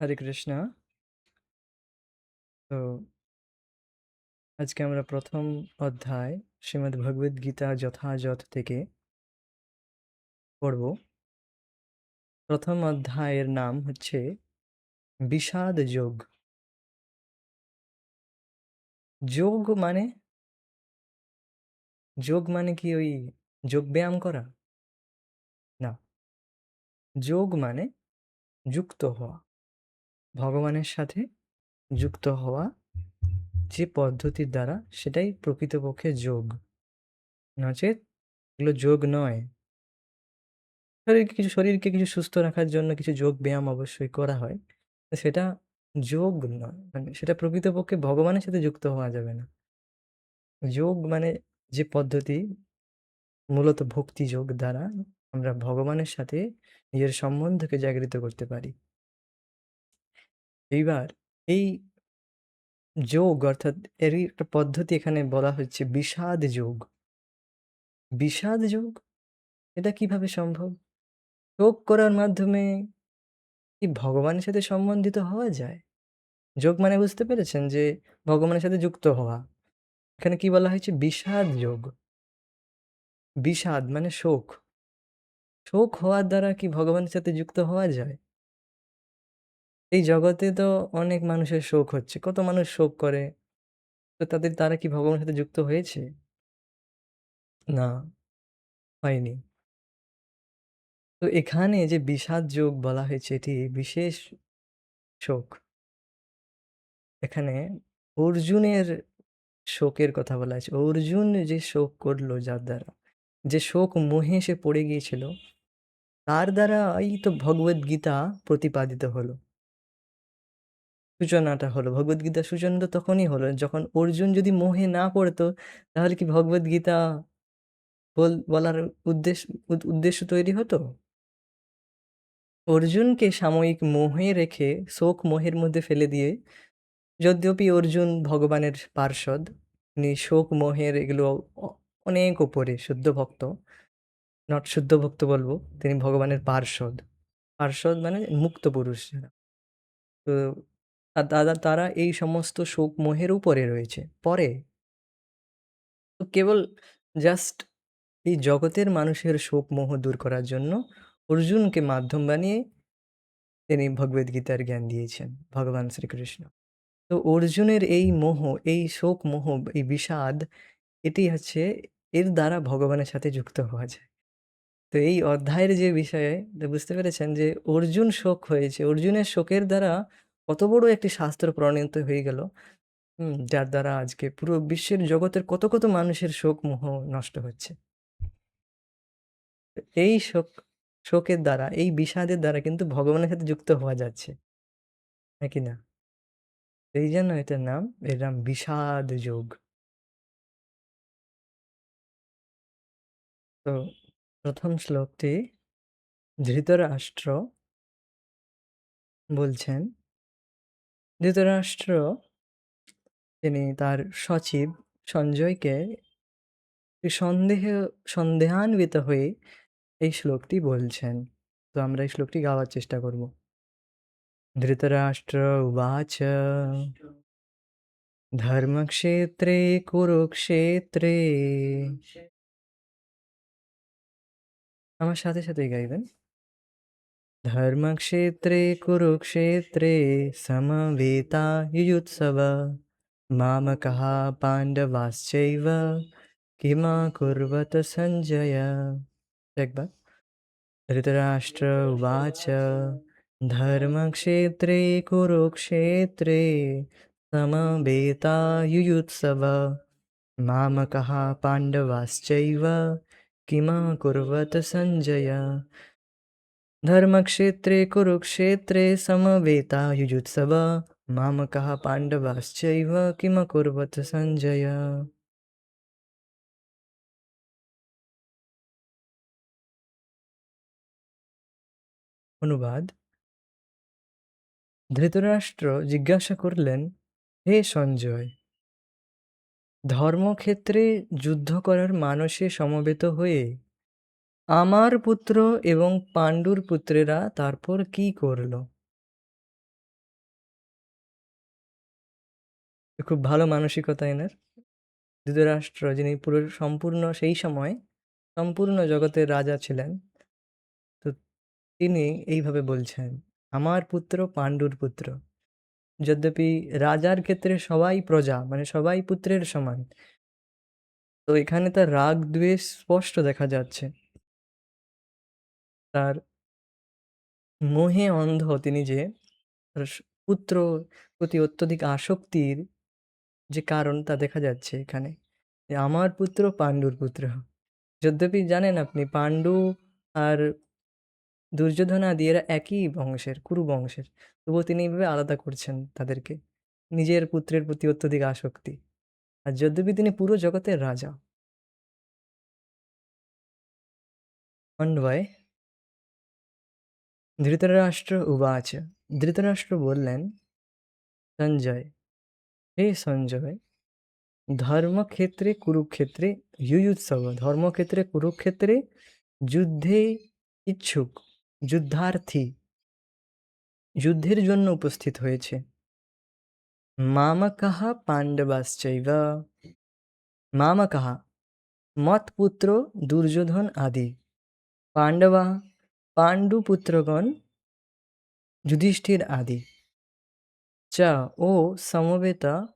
হরে কৃষ্ণ। তো আজকে আমরা প্রথম অধ্যায় শ্রীমদ্ ভগবদ গীতা যথাযথ থেকে পড়ব। প্রথম অধ্যায়ের নাম হচ্ছে বিষাদ যোগ। যোগ মানে যোগ মানে কি ওই যোগ ব্যায়াম করা? না, যোগ মানে যুক্ত হওয়া, ভগবানের সাথে যুক্ত হওয়া যে পদ্ধতির দ্বারা, সেটাই প্রকৃতপক্ষে যোগ। নচেত এগুলো যোগ নয়। শরীরকে কিছু সুস্থ রাখার জন্য কিছু যোগ ব্যায়াম অবশ্যই করা হয়, তো সেটা যোগ নয়। মানে সেটা প্রকৃতপক্ষে ভগবানের সাথে যুক্ত হওয়া যাবে না। যোগ মানে যে পদ্ধতি, মূলত ভক্তি যোগ দ্বারা আমরা ভগবানের সাথে নিজের সম্বন্ধকে জাগরিত করতে পারি। এইবার এই যোগ অর্থাৎ এরই একটা পদ্ধতি এখানে বলা হচ্ছে বিষাদ যোগ। বিষাদ যোগ এটা কিভাবে সম্ভব? যোগ করার মাধ্যমে কি ভগবানের সাথে সম্বন্ধিত হওয়া যায়? যোগ মানে বুঝতে পেরেছেন যে ভগবানের সাথে যুক্ত হওয়া। এখানে কি বলা হয়েছে? বিষাদ যোগ। বিষাদ মানে শোক। শোক হওয়ার দ্বারা কি ভগবানের সাথে যুক্ত হওয়া যায়? এই জগতে তো অনেক মানুষের শোক হচ্ছে। কত মানুষ শোক করে। তো তারা কি ভগবানের সাথে যুক্ত হয়েছে? না, হয়নি। তো এখানে যে বিষাদ যোগ বলা হয়েছে, এটি বিশেষ শোক। এখানে অর্জুনের শোকের কথা বলা হয়েছে। অর্জুন যে শোক করলো, যার দ্বারা যে শোক মোহে সে পড়ে গিয়েছিল, তার দ্বারা এই তো ভগবদ্গীতা প্রতিপাদিত হলো, সূচনাটা হলো। ভগবদ্গীতার সূচনা তো তখনই হলো যখন অর্জুন যদি মোহে না পড়তো, তাহলে কি ভগবদ্গীতা বলার উদ্দেশ্য তৈরি হতো? অর্জুনকে সাময়িক মোহে রেখে, শোক মোহের মধ্যে ফেলে দিয়ে, যদ্যপি অর্জুন ভগবানের পার্ষদ, তিনি শোক মোহের এগুলো অনেক ওপরে শুদ্ধ ভক্ত, নট শুদ্ধ ভক্ত বলবো, তিনি ভগবানের পার্ষদ। পার্ষদ মানে মুক্ত পুরুষ যারা। তো তারা এই সমস্ত শোক মোহের উপরে রয়েছে, পরে তো কেবল জাস্ট এই জগতের মানুষের শোক মোহ দূর করার জন্য অর্জুনকে মাধ্যম বানিয়ে তিনি ভগবদ্গীতার জ্ঞান দিয়েছেন ভগবান শ্রীকৃষ্ণ। তো অর্জুনের এই মোহ, এই শোক মোহ, এই বিষাদ, এটি হচ্ছে, এর দ্বারা ভগবানের সাথে যুক্ত হওয়া যায়। তো এই অধ্যায়ের যে বিষয়ে তো বুঝতে পেরেছেন যে অর্জুন শোক হয়েছে, অর্জুনের শোকের দ্বারা কত বড় একটি শাস্ত্র প্রণীত হয়ে গেল, যার দ্বারা আজকে পুরো বিশ্বের জগতের কত কত মানুষের শোক মোহ নষ্ট হচ্ছে। এই শোকের দ্বারা, এই বিষাদের দ্বারা কিন্তু ভগবানের সাথে যুক্ত হওয়া যাচ্ছে, নাকি না? এই জন্য এর নাম বিষাদ যোগ। তো প্রথম শ্লোকটি ধৃতরাষ্ট্র বলছেন। ধৃতরাষ্ট্র তিনি তার সচিব সঞ্জয়কে সন্দেহান্বিত হয়ে এই শ্লোকটি বলছেন। তো আমরা এই শ্লোকটি গাওয়ার চেষ্টা করব। ধৃতরাষ্ট্র উবাচ ধর্মক্ষেত্রে কুরুক্ষেত্রে, আমার সাথে সাথেই গাইবেন। ধর্মক্ষেত্রে কুরুক্ষেত্রে সমবেতা যুযুৎসব মামকः পাণ্ডবাশ্চৈব কিমকুর্वत সঞ্জয়। একবার। ধৃতরাষ্ট্র উবাচ ধর্মক্ষেত্রে কুরুক্ষেত্রে সমবেতা যুযুৎসব মামকः পাণ্ডবাশ্চৈব কিমকুর্वत সঞ্জয়। ধর্মক্ষেত্রে কুরুক্ষেত্রে সমবেতা যুযুৎসব মামকः পাণ্ডবাশ্চৈব কিমকুর্वत সঞ্জয়। অনুবাদ। ধৃতরাষ্ট্র জিজ্ঞাসা করলেন, হে সঞ্জয়, ধর্মক্ষেত্রে যুদ্ধ করার মানসে সমবেত হয়ে আমার পুত্র এবং পাণ্ডুর পুত্রেরা তারপর কি করল? খুব ভালো মানসিকতা এনার। ধৃতরাষ্ট্র যিনি পুরো সম্পূর্ণ সেই সময় সম্পূর্ণ জগতের রাজা ছিলেন। তো তিনি এইভাবে বলছেন, "আমার পুত্র পাণ্ডুর পুত্র।" যদ্যপি রাজার ক্ষেত্রে সবাই প্রজা, মানে সবাই পুত্রের সমান। তো এখানে তার রাগ দ্বেষ স্পষ্ট দেখা যাচ্ছে। তার মোহে অন্ধ তিনি যে তার পুত্র প্রতি অত্যধিক আসক্তির যে কারণ তা দেখা যাচ্ছে এখানে। যে আমার পুত্র পাণ্ডুর পুত্র। যদ্যপি জানেন আপনি পাণ্ডু আর দুর্যোধনাদি এরা একই বংশের, কুরু বংশের। তবুও তিনি এইভাবে আলাদা করছেন তাদেরকে। নিজের পুত্রের প্রতি অত্যধিক আসক্তি। আর যদ্যপি তিনি পুরো জগতের রাজা। अन्वय ধৃতরাষ্ট্র উবাচ ধৃতরাষ্ট্র বললেন, সঞ্জয়, হে সঞ্জয়, ধর্মক্ষেত্রে কুরুক্ষেত্রে যুযুৎসব, ধর্মক্ষেত্রে কুরুক্ষেত্রে যুদ্ধে ইচ্ছুক, যুদ্ধার্থী, যুদ্ধের জন্য উপস্থিত হয়েছে। মামকাঃ পাণ্ডবাশ্চৈব, মামকাঃ মৎপুত্র দুর্যোধন আদি, পাণ্ডবাः পাণ্ডুপুত্রগণ যুধিষ্ঠির আদি চ ও সমবেতা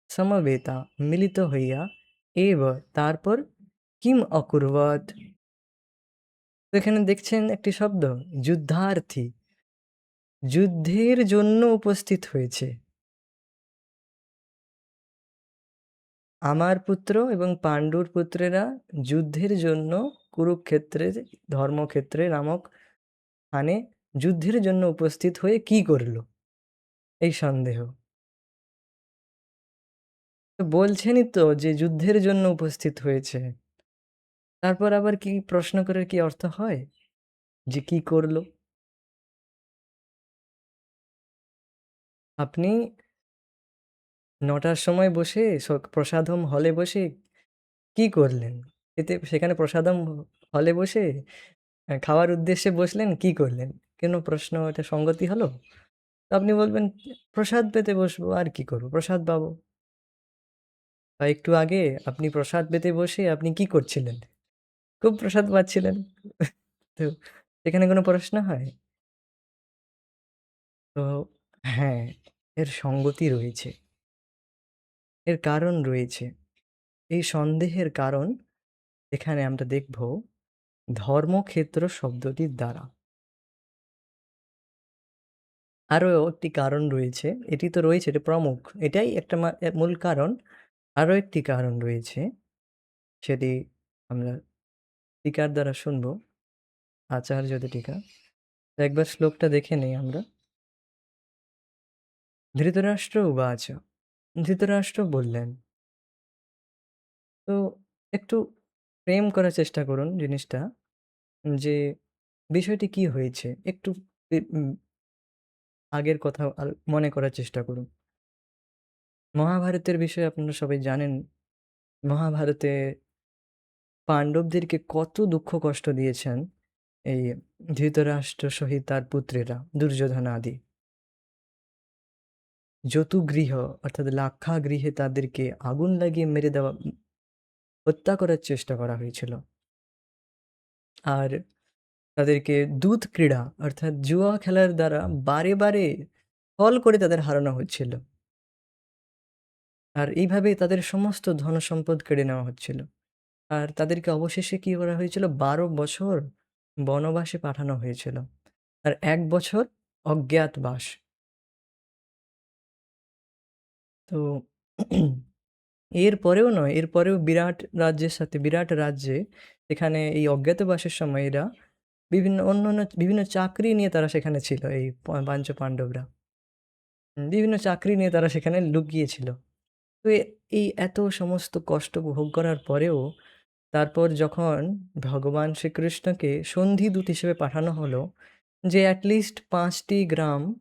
সমবেতা মিলিত হইয়া এব তারপর কিম অকুর্বত। তো এখানে দেখছেন একটি শব্দ, যুদ্ধার্থী, যুদ্ধের জন্য উপস্থিত হয়েছে। আমার পুত্র এবং পাণ্ডুর পুত্রেরা যুদ্ধের জন্য কুরুক্ষেত্রে, ধর্মক্ষেত্রে নামক স্থানে যুদ্ধের জন্য উপস্থিত হয়ে কি করল, এই সন্দেহ। তো বলছেনই তো যে যুদ্ধের জন্য উপস্থিত হয়েছে, তারপর আবার কি প্রশ্ন করার কি অর্থ হয় যে কি করলো? আপনি ৯টার সময় বসে প্রসাদম হলে বসে কি করলেন? সেখানে প্রসাদম হলে বসে খাওয়ার উদ্দেশ্যে বসলেন, কি করলেন? কেন প্রশ্ন, এটা সঙ্গতি হলো? তো আপনি বলবেন, "প্রসাদ পেতে বসবো, আর কি করব? প্রসাদ পাবো।" বা একটু আগে আপনি প্রসাদ পেতে বসে আপনি কি করছিলেন? খুব প্রসাদ পাচ্ছিলেন। তো সেখানে কোনো প্রশ্ন হয়? তো হ্যাঁ, এর সঙ্গতি রয়েছে। এর কারণ রয়েছে। এই সন্দেহের কারণ এখানে আমরা দেখব ধর্মক্ষেত্র শব্দটির দ্বারা। আরও একটি কারণ রয়েছে। এটি তো রয়েছে, এটা প্রমুখ। এটাই একটা মূল কারণ। আরও একটি কারণ রয়েছে, সেটি আমরা টিকার দ্বারা শুনব, আচার্যদের টিকা। তো একবার শ্লোকটা দেখে নেই আমরা। ধৃতরাষ্ট্র উবাচ, ধৃতরাষ্ট্র বললেন। তো একটু ফ্রেম করার চেষ্টা করুন জিনিসটা, যে বিষয়টি কি হয়েছে। একটু আগের কথা মনে করার চেষ্টা করুন। মহাভারতের বিষয়ে আপনারা সবাই জানেন। মহাভারতে পাণ্ডবদেরকে কত দুঃখ কষ্ট দিয়েছেন এই ধৃতরাষ্ট্র সহিত তার পুত্রেরা, দুর্যোধন আদি। যতুগৃহ অর্থাৎ লাক্ষাগৃহে তাদেরকে আগুন লাগিয়ে মেরে দেওয়া, হত্যা করার চেষ্টা করা হয়েছিল। আর তাদেরকে দূত ক্রীড়া অর্থাৎ জুয়া খেলার দ্বারা বারে বারে ফল করে তাদের হারানো হচ্ছিল। আর এইভাবে তাদের সমস্ত ধনসম্পদ কেড়ে নেওয়া হচ্ছিল। আর তাদেরকে অবশেষে কি করা হয়েছিল, ১২ বছর বনবাসে পাঠানো হয়েছিল। আর ১ বছর অজ্ঞাতবাস। তো এরপরেও নয়, এরপরেও বিরাট রাজ্যের সাথে, বিরাট রাজ্যে এখানে এই অজ্ঞাতবাসের সময় এরা অন্যান্য বিভিন্ন চাকরি নিয়ে তারা সেখানে ছিল, এই পাঞ্চপাণ্ডবরা। বিভিন্ন চাকরি নিয়ে তারা সেখানে লুকিয়ে ছিল। তো এই এত সমস্ত কষ্ট ভোগ করার পরেও তারপর যখন ভগবান শ্রীকৃষ্ণকে সন্ধিদূত হিসেবে পাঠানো হলো, যে অ্যাটলিস্ট ৫টি গ্রাম,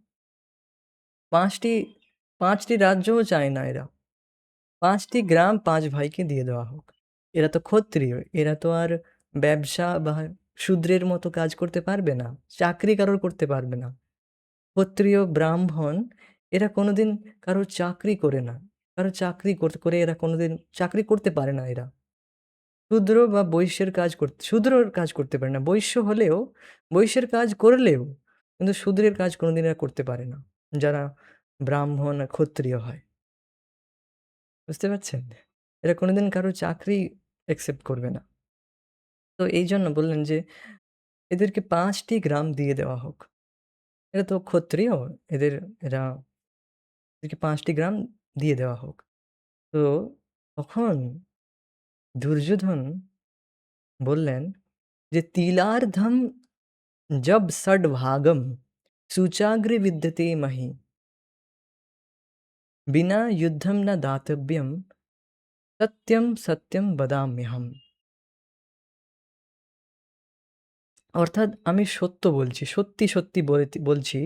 ৫টি ৫টি রাজ্যও চায় না এরা। ৫টি গ্রাম ৫ ভাইকে দিয়ে দেওয়া হোক। এরা তো ক্ষত্রিয়, এরা তো আর ব্যবসা বা শূদ্রের মতো কাজ করতে পারবে না, চাকরি কারোর করতে পারবে না। ক্ষত্রিয় ব্রাহ্মণ এরা কোনোদিন কারো চাকরি করে না। কারো চাকরি করে এরা কোনোদিন চাকরি করতে পারে না এরা। শূদ্র বা বৈশ্যের কাজ শূদ্রর কাজ করতে পারে না। বৈশ্য হলেও, বৈশ্যের কাজ করলেও কিন্তু শূদ্রের কাজ কোনোদিন এরা করতে পারে না। যারা ব্রাহ্মণ আর ক্ষত্রিয় হয়। বুঝতে পারছেন? এরা কোনোদিন কারো চাকরি অ্যাকসেপ্ট করবে না। তো এইজন্য বললেন যে এদেরকে ৫ টি গ্রাম দিয়ে দেওয়া হোক। এরা তো ক্ষত্রিয়, এদের এরা এদেরকে ৫ টি গ্রাম দিয়ে দেওয়া হোক। তো তখন দুর্যোধন বললেন যে তিলার্ধম जब षड्भागम सूचाग्रे विद्यते महि बिना युद्धम न दातव्यम সত্যম সত্যম বদাম্যহম। অর্থাৎ আমি সত্য বলছি, সত্যি সত্যি বলছি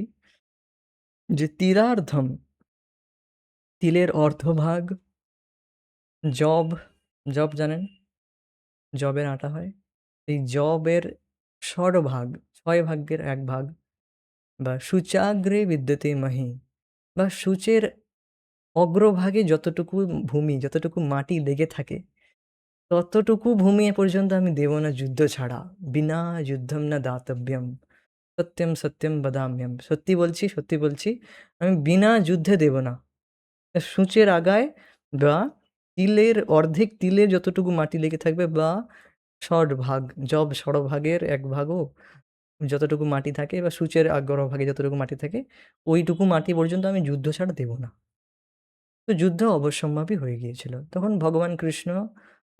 যে তিলার্ধম, তিলের অর্ধভাগ, জব, জব জানেন, জবের আটা হয়, এই জবের ষড়ভাগ, ৬ ভাগের ১ ভাগ, বা সূচাগ্রে বিদ্যতে মহি, বা সূচের অগ্রভাগে যতটুকু ভূমি, যতটুকু মাটি লেগে থাকে ততটুকু ভূমি এ পর্যন্ত আমি দেব না যুদ্ধ ছাড়া। বিনা যুদ্ধম না দাতব্যম সত্যম সত্যম বদাম্যম। সত্যি বলছি, সত্যি বলছি, আমি বিনা যুদ্ধে দেব না। সূচের আগায় বা তিলের অর্ধেক, তিলের যতটুকু মাটি লেগে থাকবে, বা ষড়ভাগ, জব ষড়ভাগের ১ ভাগও যতটুকু মাটি থাকে, বা সূচের অগ্রভাগে যতটুকু মাটি থাকে, ওইটুকু মাটি পর্যন্ত আমি যুদ্ধ ছাড়া দেব না। তো যুদ্ধ অবশ্যম্ভাবী হয়ে গিয়েছিল। তখন ভগবান কৃষ্ণ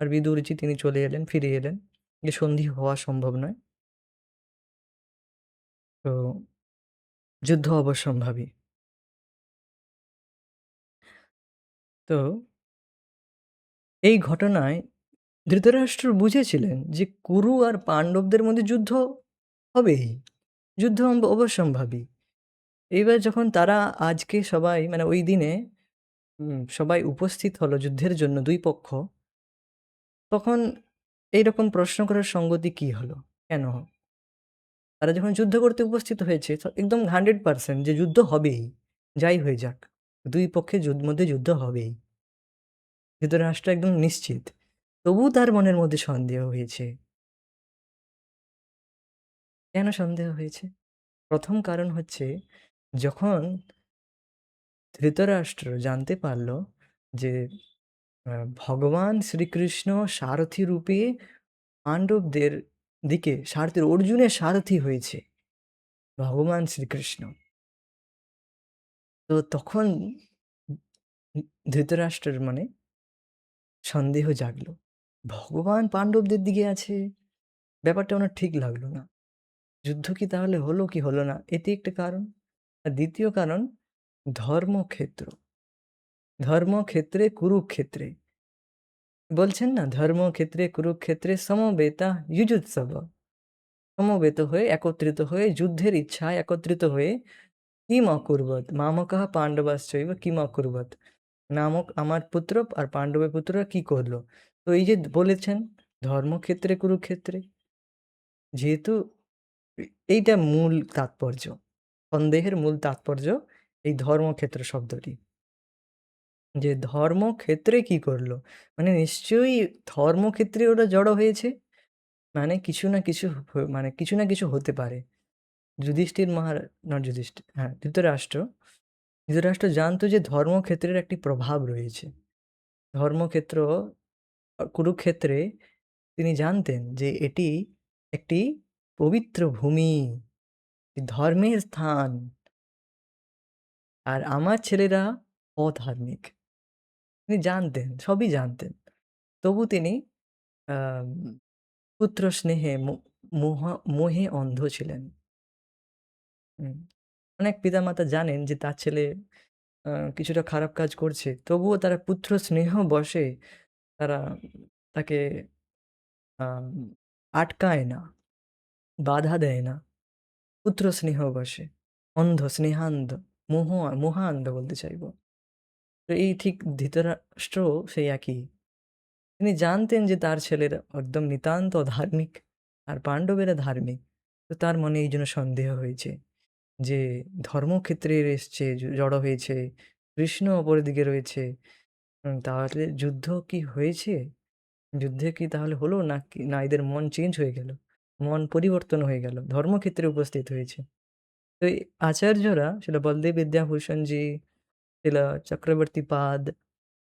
আর বিদুরজি তিনি চলে এলেন, ফিরে এলেন যে সন্ধি হওয়া সম্ভব নয়। তো যুদ্ধ অবশ্যম্ভাবী। তো এই ঘটনায় ধৃতরাষ্ট্র বুঝেছিলেন যে কুরু আর পাণ্ডবদের মধ্যে যুদ্ধ হবেই। যুদ্ধ অবশ্যম্ভাবী। এইবার যখন তারা আজকে সবাই মানে ওই দিনে সবাই উপস্থিত হলো যুদ্ধের জন্য ২ পক্ষ, তখন এইরকম প্রশ্ন করার সঙ্গতি কী হলো? কেন? তারা যখন যুদ্ধ করতে উপস্থিত হয়েছে একদম 100% যে যুদ্ধ হবেই, যাই হয়ে যাক। ২ পক্ষের মধ্যে যুদ্ধ হবেই। ধৃতরাষ্ট্র একদম নিশ্চিত। তবুও তার মনের মধ্যে সন্দেহ হয়েছে। কেন সন্দেহ হয়েছে? ১ম কারণ হচ্ছে, যখন ধৃতরাষ্ট্র জানতে পারল যে ভগবান শ্রীকৃষ্ণ সারথি রূপে পাণ্ডবদের দিকে অর্জুনের সারথি হয়েছে ভগবান শ্রীকৃষ্ণ। তো তখন ধৃতরাষ্ট্রের মনে সন্দেহ জাগল। ভগবান পাণ্ডবদের দিকে আছে, ব্যাপারটা ওনার ঠিক লাগলো না। যুদ্ধ কি তাহলে হলো কি হলো না? এটি একটা কারণ। আর ২য় কারণ ধর্মক্ষেত্র। ধর্মক্ষেত্রে কুরুক্ষেত্রে। বলছেন না, ধর্মক্ষেত্রে কুরুক্ষেত্রে সমবেতা যুযুৎসব। সমবেত হয়ে, একত্রিত হয়ে, যুদ্ধের ইচ্ছায় একত্রিত হয়ে কিম অকুর্বত মামকঃ পাণ্ডবাশ্চৈব কিম অকুর্বত। নামক আমার পুত্র আর পাণ্ডবের পুত্ররা কি করলো? তো এই যে বলেছেন ধর্মক্ষেত্রে কুরুক্ষেত্রে, যেহেতু এইটা মূল তাৎপর্য। সন্দেহের মূল তাৎপর্য এই ধর্মক্ষেত্র শব্দটি। যে ধর্মক্ষেত্রে কি করলো? মানে নিশ্চয়ই ধর্মক্ষেত্রে ওরা জড়ো হয়েছে। মানে কিছু না কিছু মানে কিছু না কিছু হতে পারে। যুধিষ্ঠির নট যুধিষ্ঠির, হ্যাঁ, ধৃতরাষ্ট্র। ধৃতরাষ্ট্র জানতো যে ধর্মক্ষেত্রের একটি প্রভাব রয়েছে। ধর্মক্ষেত্র কুরুক্ষেত্রে তিনি জানতেন যে এটি একটি পবিত্র ভূমি, ধর্মের স্থান। আর আমার ছেলেরা অধার্মিক। তিনি জানতেন, সবই জানতেন। তবু তিনি আম পুত্র স্নেহে মোহে অন্ধ ছিলেন। হুম। অনেক পিতামাতা জানেন যে তার ছেলে কিছুটা খারাপ কাজ করছে। তবুও তারা পুত্র স্নেহ বশে তারা তাকে আম আটকায় না, বাধা দেয় না। পুত্র স্নেহ বশে। অন্ধ, স্নেহান্ধ, মোহান্ধ বলতে চাইব। তো এই ঠিক ধৃতরাষ্ট্রও সেই একই। তিনি জানতেন যে তার ছেলেরা একদম নিতান্ত ধার্মিক, আর পাণ্ডবেরা ধার্মিক। তো তার মনে এইজন্য সন্দেহ হয়েছে। যে ধর্মক্ষেত্রে এসছে, জড়ো হয়েছে। কৃষ্ণ অপরদিকে রয়েছে। তাহলে যুদ্ধ কি হয়েছে? যুদ্ধে কি তাহলে হলো? নাকি না এদের মন চেঞ্জ হয়ে গেল? মন পরিবর্তন হয়ে গেল। ধর্মক্ষেত্রে উপস্থিত হয়েছে। তো এই আচার্যরা শিলা বলদেব বিদ্যাভূষণজি, শিলা চক্রবর্তীপাদ,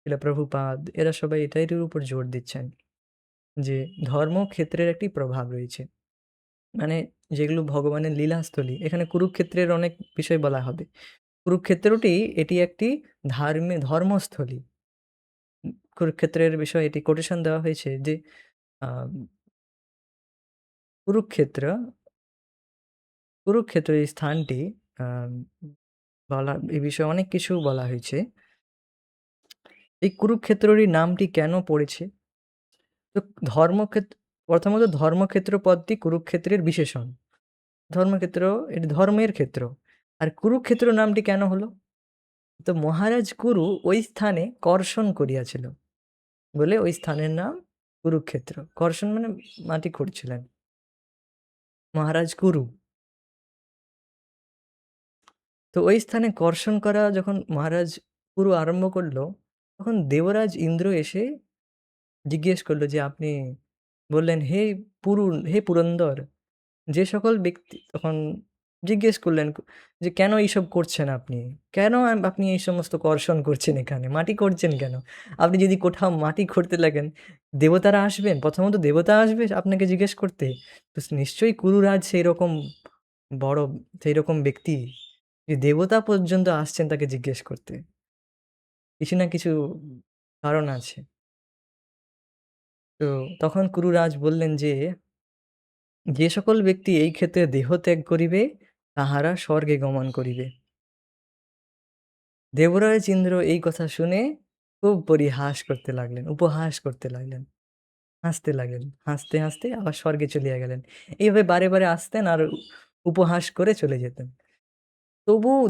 শিলা প্রভুপাদ এরা সবাই এটার উপর জোর দিচ্ছেন যে ধর্মক্ষেত্রের একটি প্রভাব রয়েছে। মানে যেগুলো ভগবানের লীলাস্থলী, এখানে কুরুক্ষেত্রের অনেক বিষয় বলা হবে। কুরুক্ষেত্রটি এটি একটি ধর্মস্থলী। কুরুক্ষেত্রের বিষয়ে এটি কোটেশন দেওয়া হয়েছে যে আম কুরুক্ষেত্র, কুরুক্ষেত্র এই স্থানটি আম এই বিষয়ে অনেক কিছু বলা হয়েছে। এই কুরুক্ষেত্ররই নামটি কেন পড়েছে? তো প্রথমত ধর্মক্ষেত্র পদটি কুরুক্ষেত্রের বিশেষণ। ধর্মক্ষেত্র এটি ধর্মের ক্ষেত্র। আর কুরুক্ষেত্র নামটি কেন হলো? তো মহারাজ কুরু ওই স্থানে কর্ষণ করিয়াছিল বলে ওই স্থানের নাম কুরুক্ষেত্র। কর্ষণ মানে মাটি খুঁড়ছিলেন। মহারাজ কুরু। তো ওই স্থানে কর্ষণ করা যখন মহারাজ কুরু আরম্ভ করল, তখন দেবরাজ ইন্দ্র এসে জিজ্ঞেস করল যে আপনি বললেন, হে পুরন্দর, যে সকল ব্যক্তি তখন জিজ্ঞেস করলেন যে, "কেন এইসব করছেন আপনি? কেন আপনি এই সমস্ত কর্ষণ করছেন এখানে? মাটি করছেন কেন? আপনি যদি কোথাও মাটি খুঁড়তে লাগেন, দেবতারা আসবেন। প্রথমত দেবতা আসবে আপনাকে জিজ্ঞেস করতে। তো নিশ্চয়ই কুরুরাজ সেইরকম বড় সেইরকম ব্যক্তি যে দেবতা পর্যন্ত আসছেন তাকে জিজ্ঞেস করতে। কিছু না কিছু কারণ আছে।" তো তখন কুরুরাজ বললেন যে, "যে সকল ব্যক্তি এই ক্ষেত্রে দেহত্যাগ করিবে, তাহারা স্বর্গে গমন করিবে।" দেবরাজ ইন্দ্র এই কথা শুনে খুব পরিহাস করতে লাগলেন, উপহাস করতে লাগলেন, হাসতে লাগলেন। হাসতে, হাসতে আবার স্বর্গে চলিয়া গেলেন। এইভাবে বারে, বারে আসতেন আর উপহাস করে চলে যেতেন। তবুও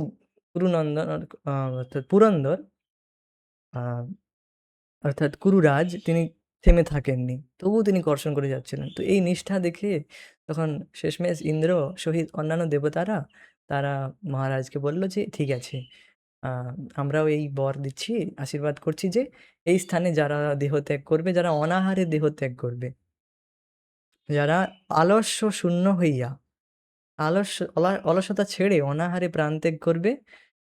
কুরুনন্দন অর্থাৎ পুরন্দর আ অর্থাৎ কুরুরাজ তিনি থেমে থাকেননি। তবুও তিনি কর্ষণ করে যাচ্ছিলেন। তো এই নিষ্ঠা দেখে তখন শেষমেষ ইন্দ্র সহিত অন্যান্য দেবতারা তারা মহারাজকে বলল যে, "ঠিক আছে, আ আমরাও এই বর দিচ্ছি, আশীর্বাদ করছি যে এই স্থানে যারা দেহত্যাগ করবে, যারা অনাহারে দেহত্যাগ করবে, যারা আলস্য শূন্য হইয়া অলসতা ছেড়ে অনাহারে প্রাণত্যাগ করবে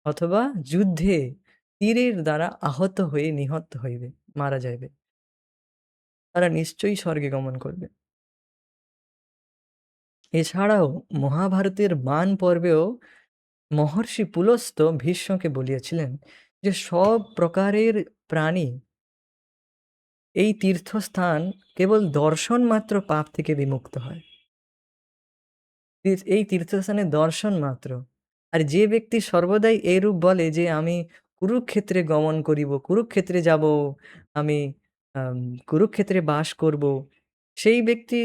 অথবা যুদ্ধে তীরের দ্বারা আহত হয়ে নিহত হইবে, মারা যাইবে, তারা নিশ্চয়ই স্বর্গে গমন করবে।" এছাড়াও মহাভারতের মান পর্বেও মহর্ষি পুলস্ত্য ভীষ্মকে বলিয়াছিলেন যে সব প্রকারের প্রাণী এই তীর্থস্থান কেবল দর্শন মাত্র পাপ থেকে বিমুক্ত হয়। এই তীর্থস্থানের দর্শন মাত্র। আর যে ব্যক্তি সর্বদাই এইরূপ বলে যে আমি কুরুক্ষেত্রে গমন করিব, কুরুক্ষেত্রে যাব, আমি আম কুরুক্ষেত্রে বাস করব, সেই ব্যক্তি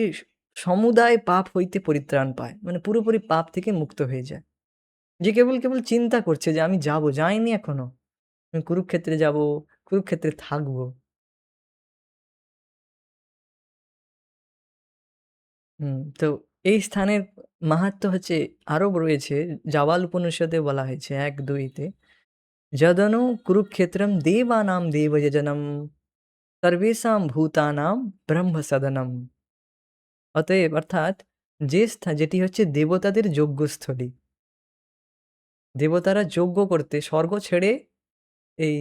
সমুদায় পাপ হইতে পরিত্রাণ পায়। মানে পুরোপুরি পাপ থেকে মুক্ত হয়ে যায়। যে কেবল চিন্তা করছে যে আমি যাব, যাইনি এখনো। আমি কুরুক্ষেত্রে যাব, কুরুক্ষেত্রে থাকব। তো এই স্থানের মাহাত্ম্য হচ্ছে আরও রয়েছে। জাবাল উপনিষদে বলা হয়েছে ১-২ তে, "যদনু কুরুক্ষেত্রম দেবানাং দেবযজনম সর্বেষাং ভূতানাং ব্রহ্মসদনম।" অতএব অর্থাৎ যেটি হচ্ছে দেবতাদের যজ্ঞস্থলী। দেবতারা যজ্ঞ করতে স্বর্গ ছেড়ে এই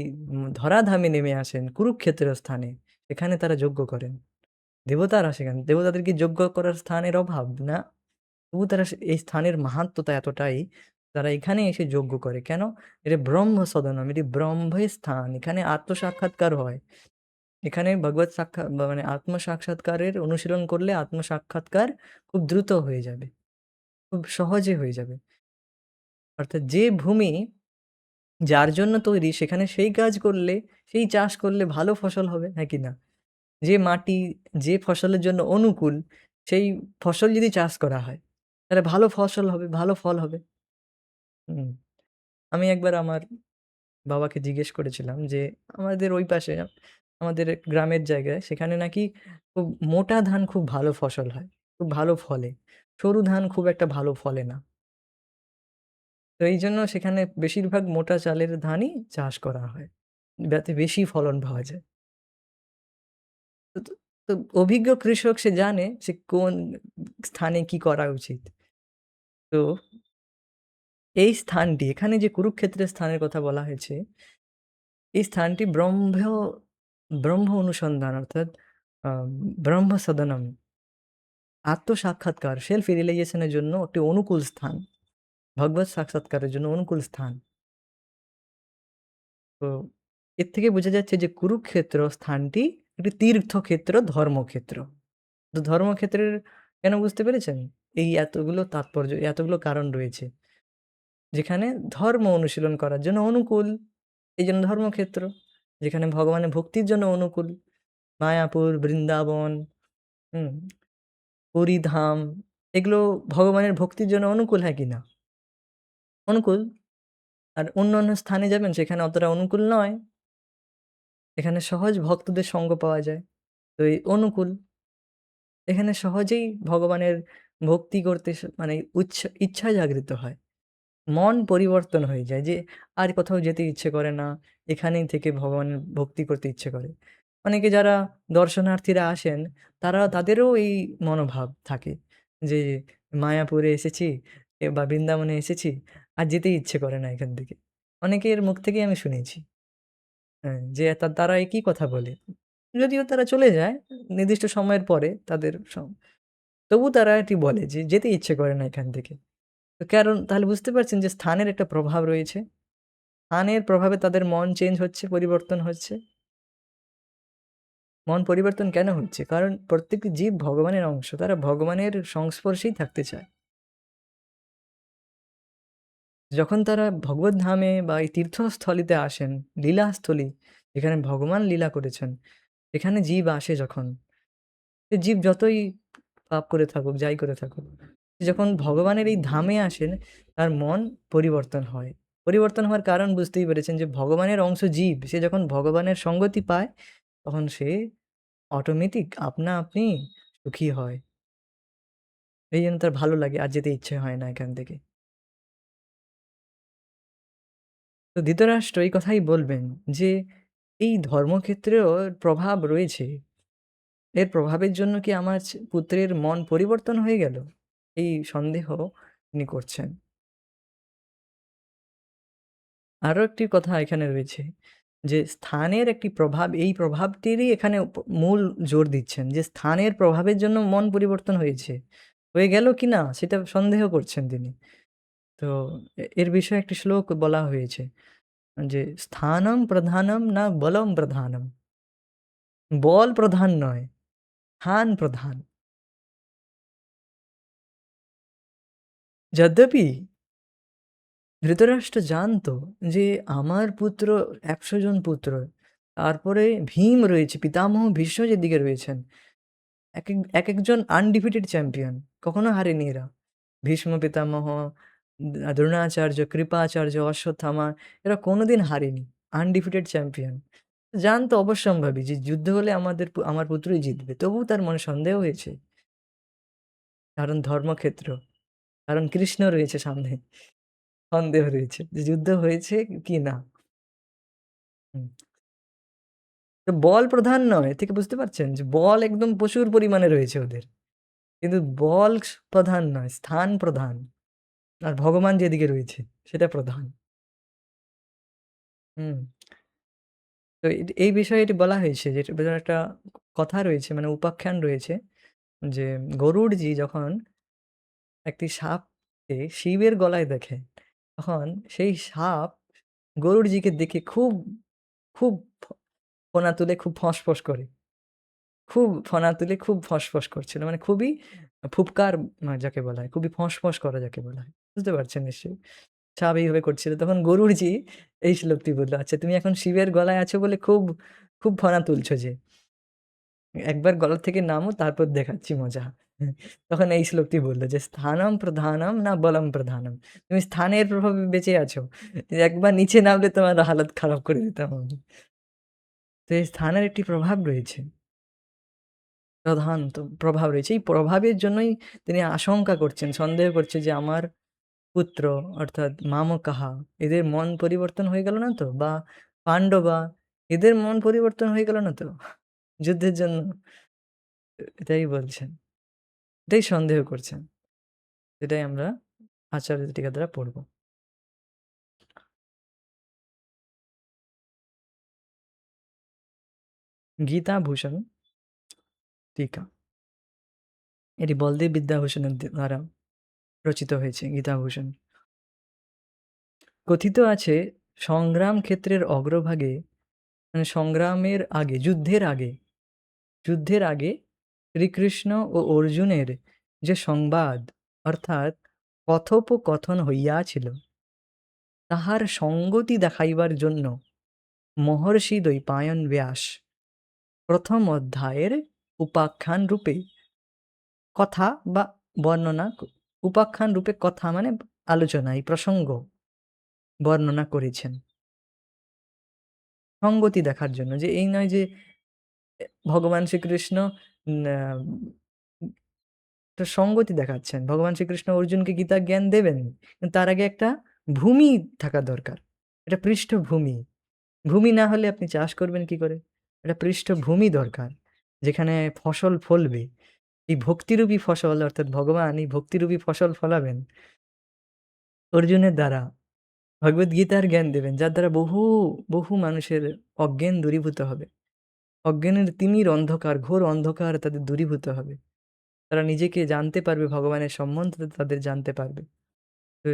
ধরাধামে নেমে আসেন কুরুক্ষেত্র স্থানে। সেখানে তারা যজ্ঞ করেন। দেবতারা সেখানে। দেবতাদের কি যজ্ঞ করার স্থানের অভাব? না। তবু তারা এই স্থানের মাহাত্ম্যটা এতটাই, তারা এখানে এসে যজ্ঞ করে। কেন? এটা ব্রহ্ম সদনম, এটি ব্রহ্মের স্থান। এখানে আত্মসাক্ষাৎকার হয়। এখানে ভগবৎ মানে আত্মসাক্ষাৎকারের অনুশীলন করলে আত্মসাক্ষাৎকার খুব দ্রুত হয়ে যাবে। খুব সহজে হয়ে যাবে। অর্থাৎ যে ভূমি যার জন্য তৈরি সেখানে সেই কাজ করলে, সেই চাষ করলে ভালো ফসল হবে, হ্যাঁ কি না? যে মাটি যে ফসলের জন্য অনুকূল, সেই ফসল যদি চাষ করা হয়, তাহলে ভালো ফসল হবে, ভালো ফল হবে। হুম। আমি একবার আমার বাবাকে জিজ্ঞেস করেছিলাম যে, আমাদের ওই পাশে আমাদের গ্রামের জায়গায় সেখানে নাকি খুব মোটা ধান খুব ভালো ফসল হয়, খুব ভালো ফলে। সরু ধান খুব একটা ভালো ফলে না। তো এইজন্য সেখানে বেশিরভাগ মোটা চালের ধানই চাষ করা হয়। যাতে বেশি ফলন পাওয়া যায়। তো তো তো অভিজ্ঞ কৃষক সে জানে সে কোন স্থানে কি করা উচিত। তো এই স্থানটি এখানে যে কুরুক্ষেত্রের স্থানের কথা বলা হয়েছে, এই স্থানটি ব্রহ্ম অনুসন্ধান অর্থাৎ আ ব্রহ্ম সদনম আত্মসাক্ষাৎকার সেলফ রিয়ালাইজেশন এর জন্য একটি অনুকূল স্থান। ভগবত সাক্ষাৎকারের জন্য অনুকূল স্থান। তো এর থেকে বোঝা যাচ্ছে যে কুরুক্ষেত্র স্থানটি একটি তীর্থক্ষেত্র, ধর্মক্ষেত্র। তো ধর্মক্ষেত্রের কেন বুঝতে পেরেছেন? এই এতগুলো তাৎপর্য, এতগুলো কারণ রয়েছে। যেখানে ধর্ম অনুশীলন করার জন্য অনুকূল, এইজন্য ধর্মক্ষেত্র। যেখানে ভগবানের ভক্তির জন্য অনুকূল। মায়াপুর, বৃন্দাবন, হুম? পুরীধাম এগুলো ভগবানের ভক্তির জন্য অনুকূল, হ্যাঁ কি না? অনুকূল। আর অন্যান্য স্থানে যাবেন সেখানে অতটা অনুকূল নয়। এখানে সহজ ভক্তদের সঙ্গ পাওয়া যায়। তো এই অনুকূল। এখানে সহজেই ভগবানের ভক্তি করতে মানে ইচ্ছা জাগৃত হয়। মন পরিবর্তন হয়ে যায় যে আর কোথাও যেতে ইচ্ছে করে না। এখানেই থেকে ভগবানের ভক্তি করতে ইচ্ছে করে। অনেকে যারা দর্শনার্থীরা আসেন তাদেরও এই মনোভাব থাকে যে মায়াপুরে এসেছি বা বৃন্দাবনে এসেছি আর যেতে ইচ্ছে করে না এখান থেকে। অনেকের মুখ থেকেই আমি শুনেছি। হ্যাঁ, যে তারা একই কথা বলে। যদিও তারা চলে যায় নির্দিষ্ট সময়ের পরে তাদের তবু তারা এটি বলে যে যেতে ইচ্ছে করে না এখান থেকে। তো কারণ তাহলে বুঝতে পারছেন যে স্থানের একটা প্রভাব রয়েছে। স্থানের প্রভাবে তাদের মন চেঞ্জ হচ্ছে, পরিবর্তন হচ্ছে। মন পরিবর্তন কেন হচ্ছে? কারণ প্রত্যেকটি জীব ভগবানের অংশ। তারা ভগবানের সংস্পর্শেই থাকতে চায়। যখন তারা ভগবত ধামে বা এই তীর্থস্থলিতে আসেন, লীলাস্থলী যেখানে ভগবান লীলা করেছেন, এখানে জীব আসে যখন, সে জীব যতই পাপ করে থাকুক, যাই করে থাকুক, যখন ভগবানের এই ধামে আসেন, তার মন পরিবর্তন হয়। পরিবর্তন হওয়ার কারণ বুঝতেই পেরেছেন যে ভগবানের অংশ জীব। সে যখন ভগবানের সঙ্গতি পায়, তখন সে অটোমেটিক আপনা আপনি সুখী হয়। এইজন্য তার ভালো লাগে আর যেতে ইচ্ছে হয় না এখান থেকে। তো ধৃতরাষ্ট্র এই কথাই বলবেন যে, এই ধর্মক্ষেত্রেও প্রভাব রয়েছে। এর প্রভাবের জন্য কি আমার পুত্রের মন পরিবর্তন হয়ে গেল? এই সন্দেহ তিনি করছেন। আরো একটি কথা এখানে রয়েছে যে, স্থানের একটি প্রভাব, এই প্রভাবটিরই এখানে মূল জোর দিচ্ছেন যে, স্থানের প্রভাবের জন্য মন পরিবর্তন হয়েছে। হয়ে গেল কিনা সেটা সন্দেহ করছেন তিনি। তো এর বিষয়ে একটি শ্লোক বলা হয়েছে যে, "স্থানং প্রধানম না বলম প্রধানম।" বল প্রধান নয়, স্থান প্রধান। যদ্যপি ধৃতরাষ্ট্র জানতো যে আমার পুত্র ১০০ জন পুত্র। তারপরে ভীম রয়েছে, পিতামহ ভীষ্ম যেদিকে রয়েছেন। একেকজন আনডিফিটেড চ্যাম্পিয়ন। কখনো হারেনি এরা। ভীষ্ম পিতামহ, দ্রোণাচার্য, কৃপাচার্য, অশ্বত্থামা এরা কোনোদিন হারেনি। Undefeated champion. জানতো অবশ্যম্ভাবী যে যুদ্ধ হলে আমার পুত্রই জিতবে। তবুও তার মনে সন্দেহ হয়েছে। কারণ ধর্মক্ষেত্র। কারণ কৃষ্ণ রয়েছে সামনে। সন্দেহ রয়েছে যে যুদ্ধ হয়েছে কি না। হুম। তো বল প্রধান নয়। এ থেকে বুঝতে পারছেন যে বল একদম প্রচুর পরিমাণে রয়েছে ওদের। কিন্তু বল প্রধান নয়, স্থান প্রধান। আর ভগবান যেদিকে রয়েছে সেটা প্রধান। হুম। তো এই বিষয়ে এটি বলা হয়েছে যে এটার ভেতরে একটা কথা রয়েছে মানে উপাখ্যান রয়েছে যে গরুড়জি যখন একটি সাপকে শিবের গলায় দেখে, তখন সেই সাপ গরুড়জিকে দেখে খুব ফনা তুলে খুব ফস-ফস করে। খুব ফনা তুলে খুব ফস-ফস করছিল। মানে খুবই ফুৎকার যাকে বলা হয়, খুবই ফস-ফস করা যাকে বলা হয়। বুঝতে পারছেন নিশ্চয়ই? স্বাভাবিকভাবে করছিল। তখন গরুড়জি এই শ্লোকটি বলল, "আচ্ছা তুমি এখন শিবের গলায় আছো বলে খুব ফনা তুলছো যে। একবার গলা থেকে নামো তারপর দেখাচ্ছি মজা।" তখন এই শ্লোকটি বলল যে, "স্থানম প্রধানম না বলম প্রধানম।" তুমি স্থানের প্রভাবে বেঁচে আছো। একবার নিচে নামলে তোমার হালত খারাপ করে দিতাম আমি। তো এই স্থানের একটি প্রভাব রয়েছে। প্রধান তো প্রভাব রয়েছে। এই প্রভাবের জন্যই তিনি আশঙ্কা করছেন, সন্দেহ করছে যে আমার পুত্র অর্থাৎ মামকাহা এদের মন পরিবর্তন হয়ে গেল না তো? বা পান্ডবা এদের মন পরিবর্তন হয়ে গেল না তো? যুদ্ধের জন্য? এটাই বলছেন। এটাই সন্দেহ করছেন। এটাই আমরা আচার্য টিকা দ্বারা পড়ব। গীতাভূষণ টিকা। এটি বলদেব বিদ্যাভূষণের দ্বারা রচিত হয়েছে গীতাভূষণ। কথিত আছে সংগ্রাম ক্ষেত্রের অগ্রভাগে মানে সংগ্রামের আগে, যুদ্ধের আগে শ্রীকৃষ্ণ ও অর্জুনের যে সংবাদ অর্থাৎ কথোপকথন হইয়াছিল তাহার সঙ্গতি দেখাইবার জন্য মহর্ষি দ্বৈপায়ন ব্যাস প্রথম অধ্যায়ের উপাখ্যান রূপে কথা বা বর্ণনা উপাখ্যান রূপে কথা মানে আলোচনা এই প্রসঙ্গ বর্ণনা করেছেন সঙ্গতি দেখার জন্য, যে এই নয় যে ভগবান শ্রীকৃষ্ণ একটা সঙ্গতি দেখাচ্ছেন। ভগবান শ্রীকৃষ্ণ অর্জুনকে গীতা জ্ঞান দেবেন, কিন্তু তার আগে একটা ভূমি থাকা দরকার, এটা পৃষ্ঠভূমি। ভূমি না হলে আপনি চাষ করবেন কি করে? একটা পৃষ্ঠভূমি দরকার যেখানে ফসল ফলবে। এই ভক্তিরূপী ফসল অর্থাৎ ভগবান এই ভক্তিরূপী ফসল ফলাবেন অর্জুনের দ্বারা, ভগবদ গীতার জ্ঞান দেবেন যার দ্বারা বহু বহু মানুষের অজ্ঞান দূরীভূত হবে। অজ্ঞানের তিমির অন্ধকার, ঘোর অন্ধকার তাদের দূরীভূত হবে। তারা নিজেকে জানতে পারবে, ভগবানের সম্বন্ধে তাদের জানতে পারবে। তো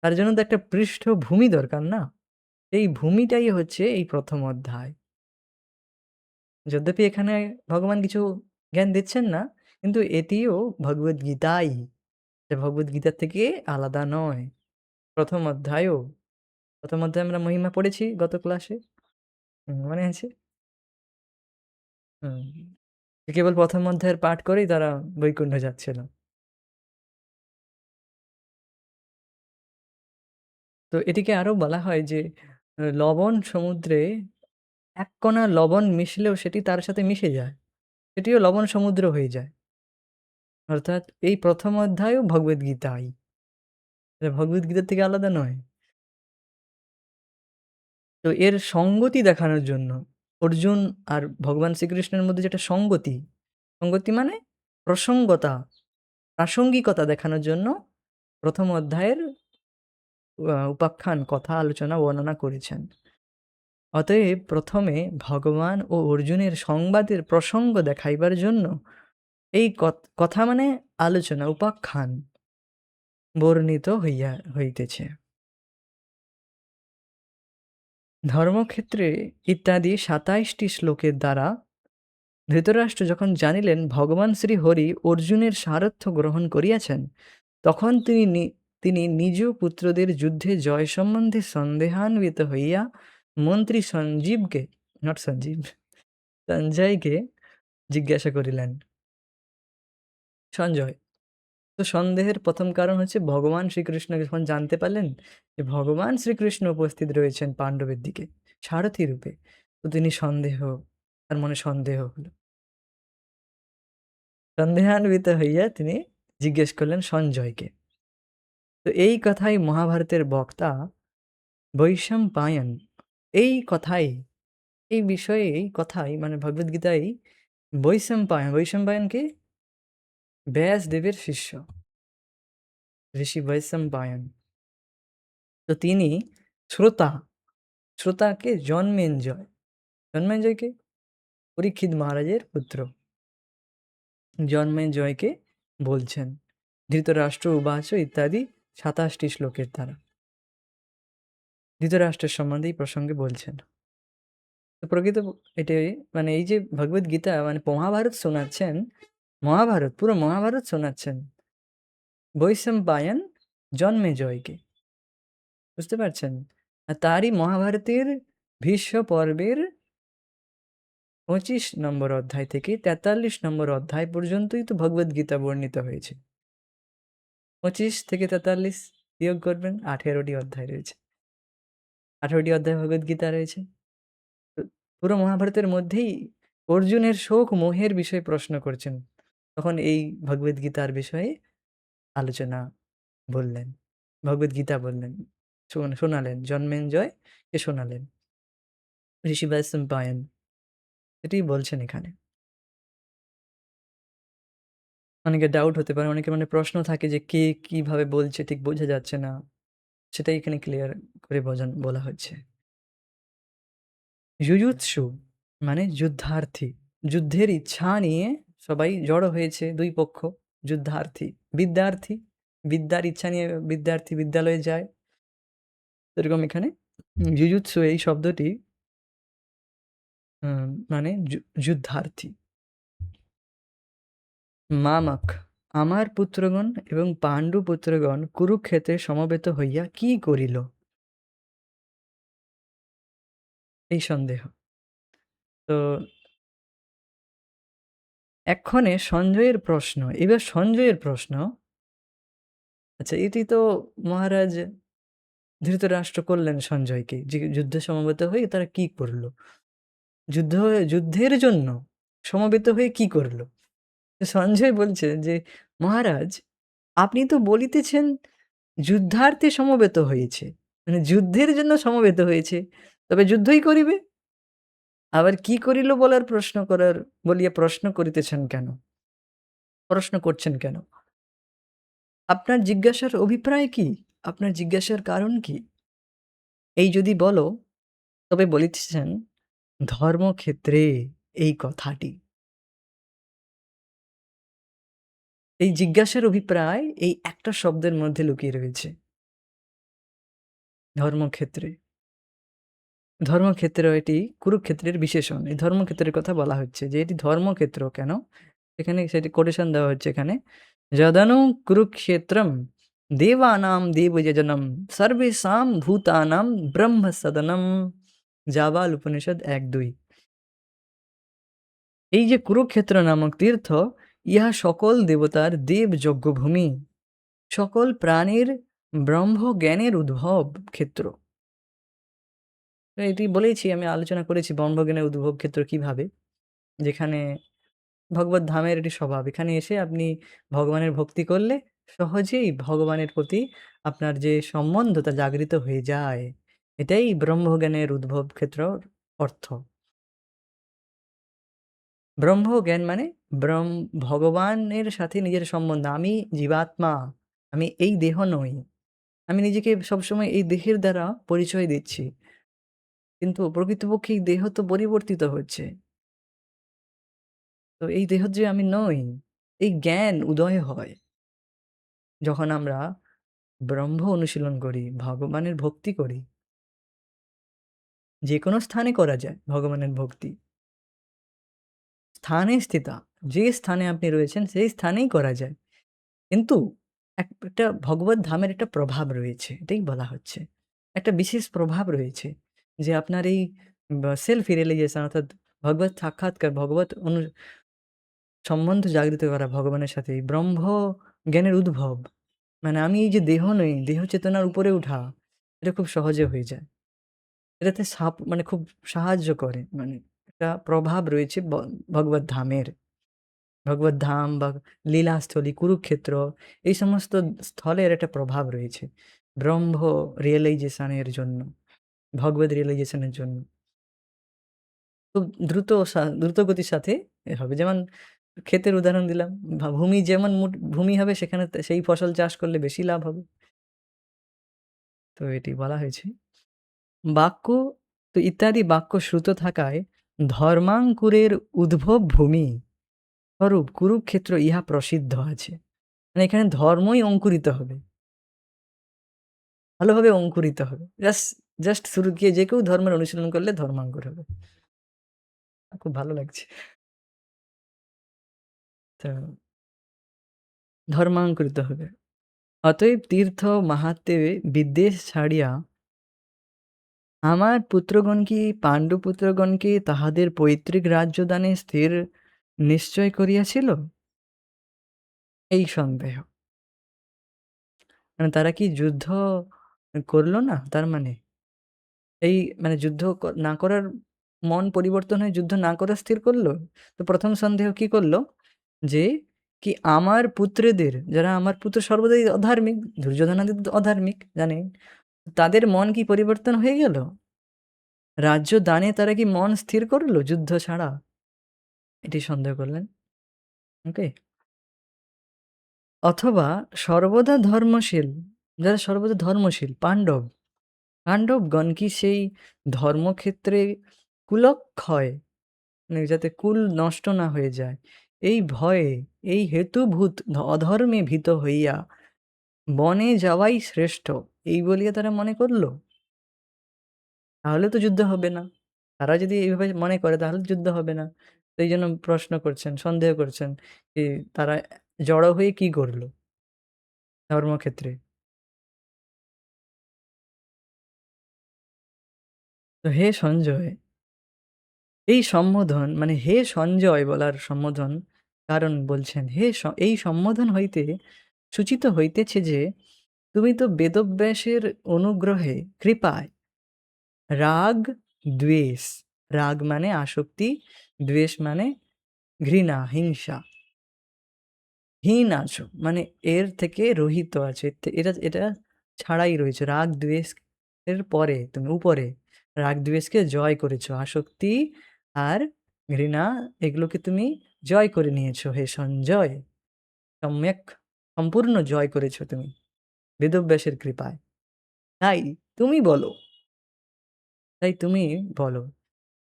তার জন্য তো একটা পৃষ্ঠভূমি দরকার না? এই ভূমিটাই হচ্ছে এই প্রথম অধ্যায়। যদ্যপি এখানে ভগবান কিছু জ্ঞান দিচ্ছেন না, কিন্তু এটিও ভগবদ্গীতাই, যা ভগবদ্গীতার থেকে আলাদা নয়। প্রথম অধ্যায়ও, প্রথম অধ্যায়ে আমরা মহিমা পড়েছি গত ক্লাসে, মনে আছে? হুম, কেবল প্রথম অধ্যায়ের পাঠ করেই তারা বৈকুণ্ঠ যাচ্ছিল। তো এটিকে আরো বলা হয় যে লবণ সমুদ্রে এক কণা লবণ মিশলেও সেটি তার সাথে মিশে যায়, সেটিও লবণ সমুদ্র হয়ে যায়। অর্থাৎ এই প্রথম অধ্যায়ও ভগবদ্গীতাই, এটা ভগবদ্গীতার থেকে আলাদা নয়। তো এর সঙ্গতি দেখানোর জন্য অর্জুন আর ভগবান শ্রীকৃষ্ণের মধ্যে যেটা সঙ্গতি, সঙ্গতি মানে প্রসঙ্গতা, প্রাসঙ্গিকতা দেখানোর জন্য প্রথম অধ্যায়ের উপাখ্যান কথা আলোচনা বর্ণনা করেছেন। অতএব প্রথমে ভগবান ও অর্জুনের সংবাদের প্রসঙ্গ দেখাইবার জন্য এই কথা মানে আলোচনা উপাখ্যান বর্ণিত হইতেছে। ধর্মক্ষেত্রে ইত্যাদি ২৭টি শ্লোকের দ্বারা ধৃতরাষ্ট্র যখন জানিলেন ভগবান শ্রীহরি অর্জুনের সারথ্য গ্রহণ করিয়াছেন, তখন তিনি নিজ পুত্রদের যুদ্ধে জয় সম্বন্ধে সন্দেহান্বিত হইয়া মন্ত্রী সঞ্জয়কে জিজ্ঞাসা করিলেন। সঞ্জয়, তো সন্দেহের প্রথম কারণ হচ্ছে ভগবান শ্রীকৃষ্ণ যখন জানতে পারলেন যে ভগবান শ্রীকৃষ্ণ উপস্থিত রয়েছেন পাণ্ডবের দিকে সারথি রূপে, তো তিনি তার মনে সন্দেহ হলো। সন্দেহান্বিত হইয়া তিনি জিজ্ঞেস করলেন সঞ্জয়কে। তো এই কথাই মহাভারতের বক্তা বৈশম্পায়ন এই বিষয়ে এই কথাই মানে ভগবদ্গীতায় বৈশম্পায়নকে ব্যাসদেবের শিষ্য ঋষি বৈশম্পায়ন, তো তিনি শ্রোতাকে জন্মেঞ্জয়কে পরীক্ষিত মহারাজের পুত্র জন্মেঞ্জয়কে বলছেন ধৃতরাষ্ট্র উবাচ ইত্যাদি ২৭টি শ্লোকের দ্বারা ধৃতরাষ্ট্রের সম্বন্ধে এই প্রসঙ্গে বলছেন। তো প্রকৃত এটাই মানে এই যে ভগবদ্গীতা মানে পুরো মহাভারত শোনাচ্ছেন বৈশম্পায়ন জন্মেজয়কে, বুঝতে পারছেন? আর তারই মহাভারতের ভীষ্ম পর্বের ২৫ নম্বর অধ্যায় থেকে ৪৩ নম্বর অধ্যায় পর্যন্তই তো ভগবদ্গীতা বর্ণিত হয়েছে। ২৫ থেকে ৪৩ বিয়োগ করবেন, ১৮টি অধ্যায় রয়েছে, ১৮টি অধ্যায় ভগবদ্গীতা রয়েছে। তো পুরো মহাভারতের মধ্যেই অর্জুনের শোক মোহের বিষয়ে প্রশ্ন করছেন, তখন এই ভগবদ্গীতার বিষয়ে আলোচনা বললেন। ভগবদ্গীতা বললেন, শোনালেন। জন্মেঞ্জয়কে শোনালেন। ঋষিব্যাস পায়েন এটাই বলছেন এখানে। অনেকের ডাউট হতে পারে, অনেকের মনে প্রশ্ন থাকে যে কে কিভাবে বলছে ঠিক বোঝা যাচ্ছে না। সেটাই এখানে ক্লিয়ার করে বলা হচ্ছে। জুজুৎসু মানে যুদ্ধার্থী। যুদ্ধের ইচ্ছা নিয়ে সবাই জড়ো হয়েছে, ২ পক্ষ। যুদ্ধার্থী, বিদ্যার্থী, বিদ্যার ইচ্ছা নিয়ে বিদ্যার্থী বিদ্যালয়ে যায়। এরকম এখানে জুজুৎসু এই শব্দটি মানে যুদ্ধার্থী। মামক, আমার পুত্রগণ এবং পাণ্ডু পুত্রগণ কুরুক্ষেত্রে সমবেত হইয়া কি করিল? এই সন্দেহ। তো এক্ষণে সঞ্জয়ের প্রশ্ন, এবার সঞ্জয়ের প্রশ্ন, আচ্ছা এটি তো মহারাজ ধৃতরাষ্ট্র করলেন সঞ্জয়কে, যে যুদ্ধে সমবেত হয়ে তারা কি করলো? যুদ্ধের জন্য সমবেত হয়ে কি করলো? সঞ্জয় বলছে যে, মহারাজ আপনি তো বলিতেছেন যুদ্ধার্থে সমবেত হয়েছে, মানে যুদ্ধের জন্য সমবেত হয়েছে, তবে যুদ্ধই করিবে। আবার কি করিল বলিয়া প্রশ্ন করিতেছেন কেন? প্রশ্ন করছেন কেন? আপনার জিজ্ঞাসার অভিপ্রায় কি? আপনার জিজ্ঞাসার কারণ কি? এই যদি বলো, তবে বলিতেছেন ধর্মক্ষেত্রে এই কথাটি। এই জিজ্ঞাসার অভিপ্রায় এই একটা শব্দের মধ্যে লুকিয়ে রয়েছে। ধর্মক্ষেত্রে। ধর্মক্ষেত্র এটি কুরুক্ষেত্রের বিশেষণ। এই ধর্মক্ষেত্রের কথা বলা হচ্ছে যে এটি ধর্মক্ষেত্র কেন? এখানে সেটি কোটেশন দেওয়া হচ্ছে এখানে। যদনু কুরুক্ষেত্রম দেবানাম দেবযজনম সর্বেষাং ভূতানাং ব্রহ্মসদনম। জাবাল উপনিষদ ১-২। এই যে কুরুক্ষেত্র নামক তীর্থ, ইহা সকল দেবতার দেবযজ্ঞভূমি, সকল প্রাণীর ব্রহ্মজ্ঞানের উদ্ভব ক্ষেত্র। এটি বলেছি, আমি আলোচনা করেছি ব্রহ্মজ্ঞানের উদ্ভব ক্ষেত্র কিভাবে, যেখানে ভগবত ধামের এটি স্বভাব। এখানে এসে আপনি ভগবানের ভক্তি করলে সহজেই ভগবানের প্রতি আপনার যে সম্বন্ধ তা জাগরিত হয়ে যায়। এটাই ব্রহ্মজ্ঞানের উদ্ভব ক্ষেত্রর অর্থ। ব্রহ্মজ্ঞান মানে ভগবানের সাথে নিজের সম্বন্ধ। আমি জীবাত্মা, আমি এই দেহ নই। আমি নিজেকে সবসময় এই দেহের দ্বারা পরিচয় দিচ্ছি। কিন্তু প্রকৃতপক্ষে এই দেহ তো পরিবর্তিত হচ্ছে। তো এই দেহ যে আমি নই, এই জ্ঞান উদয় হয় যখন আমরা ব্রহ্ম অনুশীলন করি, ভগবানের ভক্তি করি। যেকোনো স্থানে করা যায় ভগবানের ভক্তি। স্থানে স্থিতা, যে স্থানে আপনি রয়েছেন সেই স্থানেই করা যায়। কিন্তু একটা ভগবত ধামের একটা প্রভাব রয়েছে, এটাই বলা হচ্ছে। একটা বিশেষ প্রভাব রয়েছে যে আপনার এই সেলফ রিয়ালাইজেশন অর্থাৎ ভগবত সাক্ষাৎকার, সম্বন্ধ জাগরিত করা ভগবানের সাথে, এই ব্রহ্ম জ্ঞানের উদ্ভব। মানে আমি এই যে দেহ নই, দেহ চেতনার উপরে উঠা, এটা খুব সহজে হয়ে যায়। এটাতে মানে খুব সাহায্য করে। মানে একটা প্রভাব রয়েছে ভগবত ধামের। ভগবত ধাম বা লীলাস্থলী, কুরুক্ষেত্র, এই সমস্ত স্থলের একটা প্রভাব রয়েছে ব্রহ্ম রিয়ালাইজেশন এর জন্য, ভগবত রিয়ালাইজেশন এর জন্য। খুব দ্রুত গতির সাথে হবে। যেমন ক্ষেতের উদাহরণ দিলাম। ভূমি যেমন ভূমি হবে সেখানে সেই ফসল চাষ করলে বেশি লাভ হবে। তো এটি বলা হয়েছে। বাক্য তো ইত্যাদি বাক্য শ্রুত থাকায় ধর্মাঙ্কুরের উদ্ভব ভূমি স্বরূপ কুরুক্ষেত্র ইহা প্রসিদ্ধ আছে। মানে এখানে ধর্মই অঙ্কুরিত হবে। ভালোভাবে অঙ্কুরিত হবে। জাস্ট শুরু গিয়ে যে কেউ ধর্মের অনুশীলন করলে ধর্মাঙ্কুর হবে। খুব ভালো লাগছে। তো ধর্মাঙ্কুরিত হবে। অতএব তীর্থ মাহাত্ম্যে বিদ্বেষ ছাড়িয়া আমার পুত্রগণকে, পাণ্ডুপুত্রগণকে তাহাদের পৈতৃক রাজ্যদানে স্থির নিশ্চয় করিয়াছিল? এই সন্দেহ। মানে তারা কি যুদ্ধ করল না? তার মানে? এই মানে যুদ্ধ না করার মন পরিবর্তন হয়ে যুদ্ধ না করা স্থির করল? তো ১ম সন্দেহ কি করল? যে কি আমার পুত্রদের, যারা আমার পুত্র সর্বদাই অধার্মিক, দুর্যোধনাদি তো অধার্মিক জানেন। তাদের মন কি পরিবর্তন হয়ে গেল? রাজ্য দানে তারা কি মন স্থির করল যুদ্ধ ছাড়া? এটি সন্দেহ করলেন। ওকে? অথবা সর্বদা ধর্মশীল, যারা সর্বদা ধর্মশীল পাণ্ডবগণ কি সেই ধর্মক্ষেত্রে কুলক্ষয়, মানে যাতে কুল নষ্ট না হয়ে যায়, এই ভয়ে, এই হেতুভূত অধর্মে ভীত হইয়া বনে যাওয়াই শ্রেষ্ঠ, এই বলিয়া তারা মনে করল? তাহলে তো যুদ্ধ হবে না। তারা যদি এইভাবে মনে করে তাহলে যুদ্ধ হবে না। তো এইজন্য প্রশ্ন করছেন, সন্দেহ করছেন যে তারা জড়ো হয়ে কি করল ধর্মক্ষেত্রে? তো হে সঞ্জয়, এই সম্বোধন মানে হে সঞ্জয় বলার সম্বোধন কারণ বলছেন, এই সম্বোধন হইতে সূচিত হইতেছে যে তুমি তো বেদব্যাসের অনুগ্রহে কৃপায় রাগ, দ্বেষ, রাগ মানে আসক্তি, দ্বেষ মানে ঘৃণা, হিংসা, হীন আছো। মানে এর থেকে রহিত আছে। এটা এটা ছাড়াই রয়েছে। রাগ দ্বেষ এর পরে তুমি উপরে রাগ দ্বেষকে জয় করেছো। আসক্তি আর ঘৃণা এগুলোকে তুমি জয় করে নিয়েছো হে সঞ্জয়। সম্যক সম্পূর্ণ জয় করেছো তুমি বেদব্যাসের কৃপায়। তাই তুমি বলো, তাই তুমি বলো,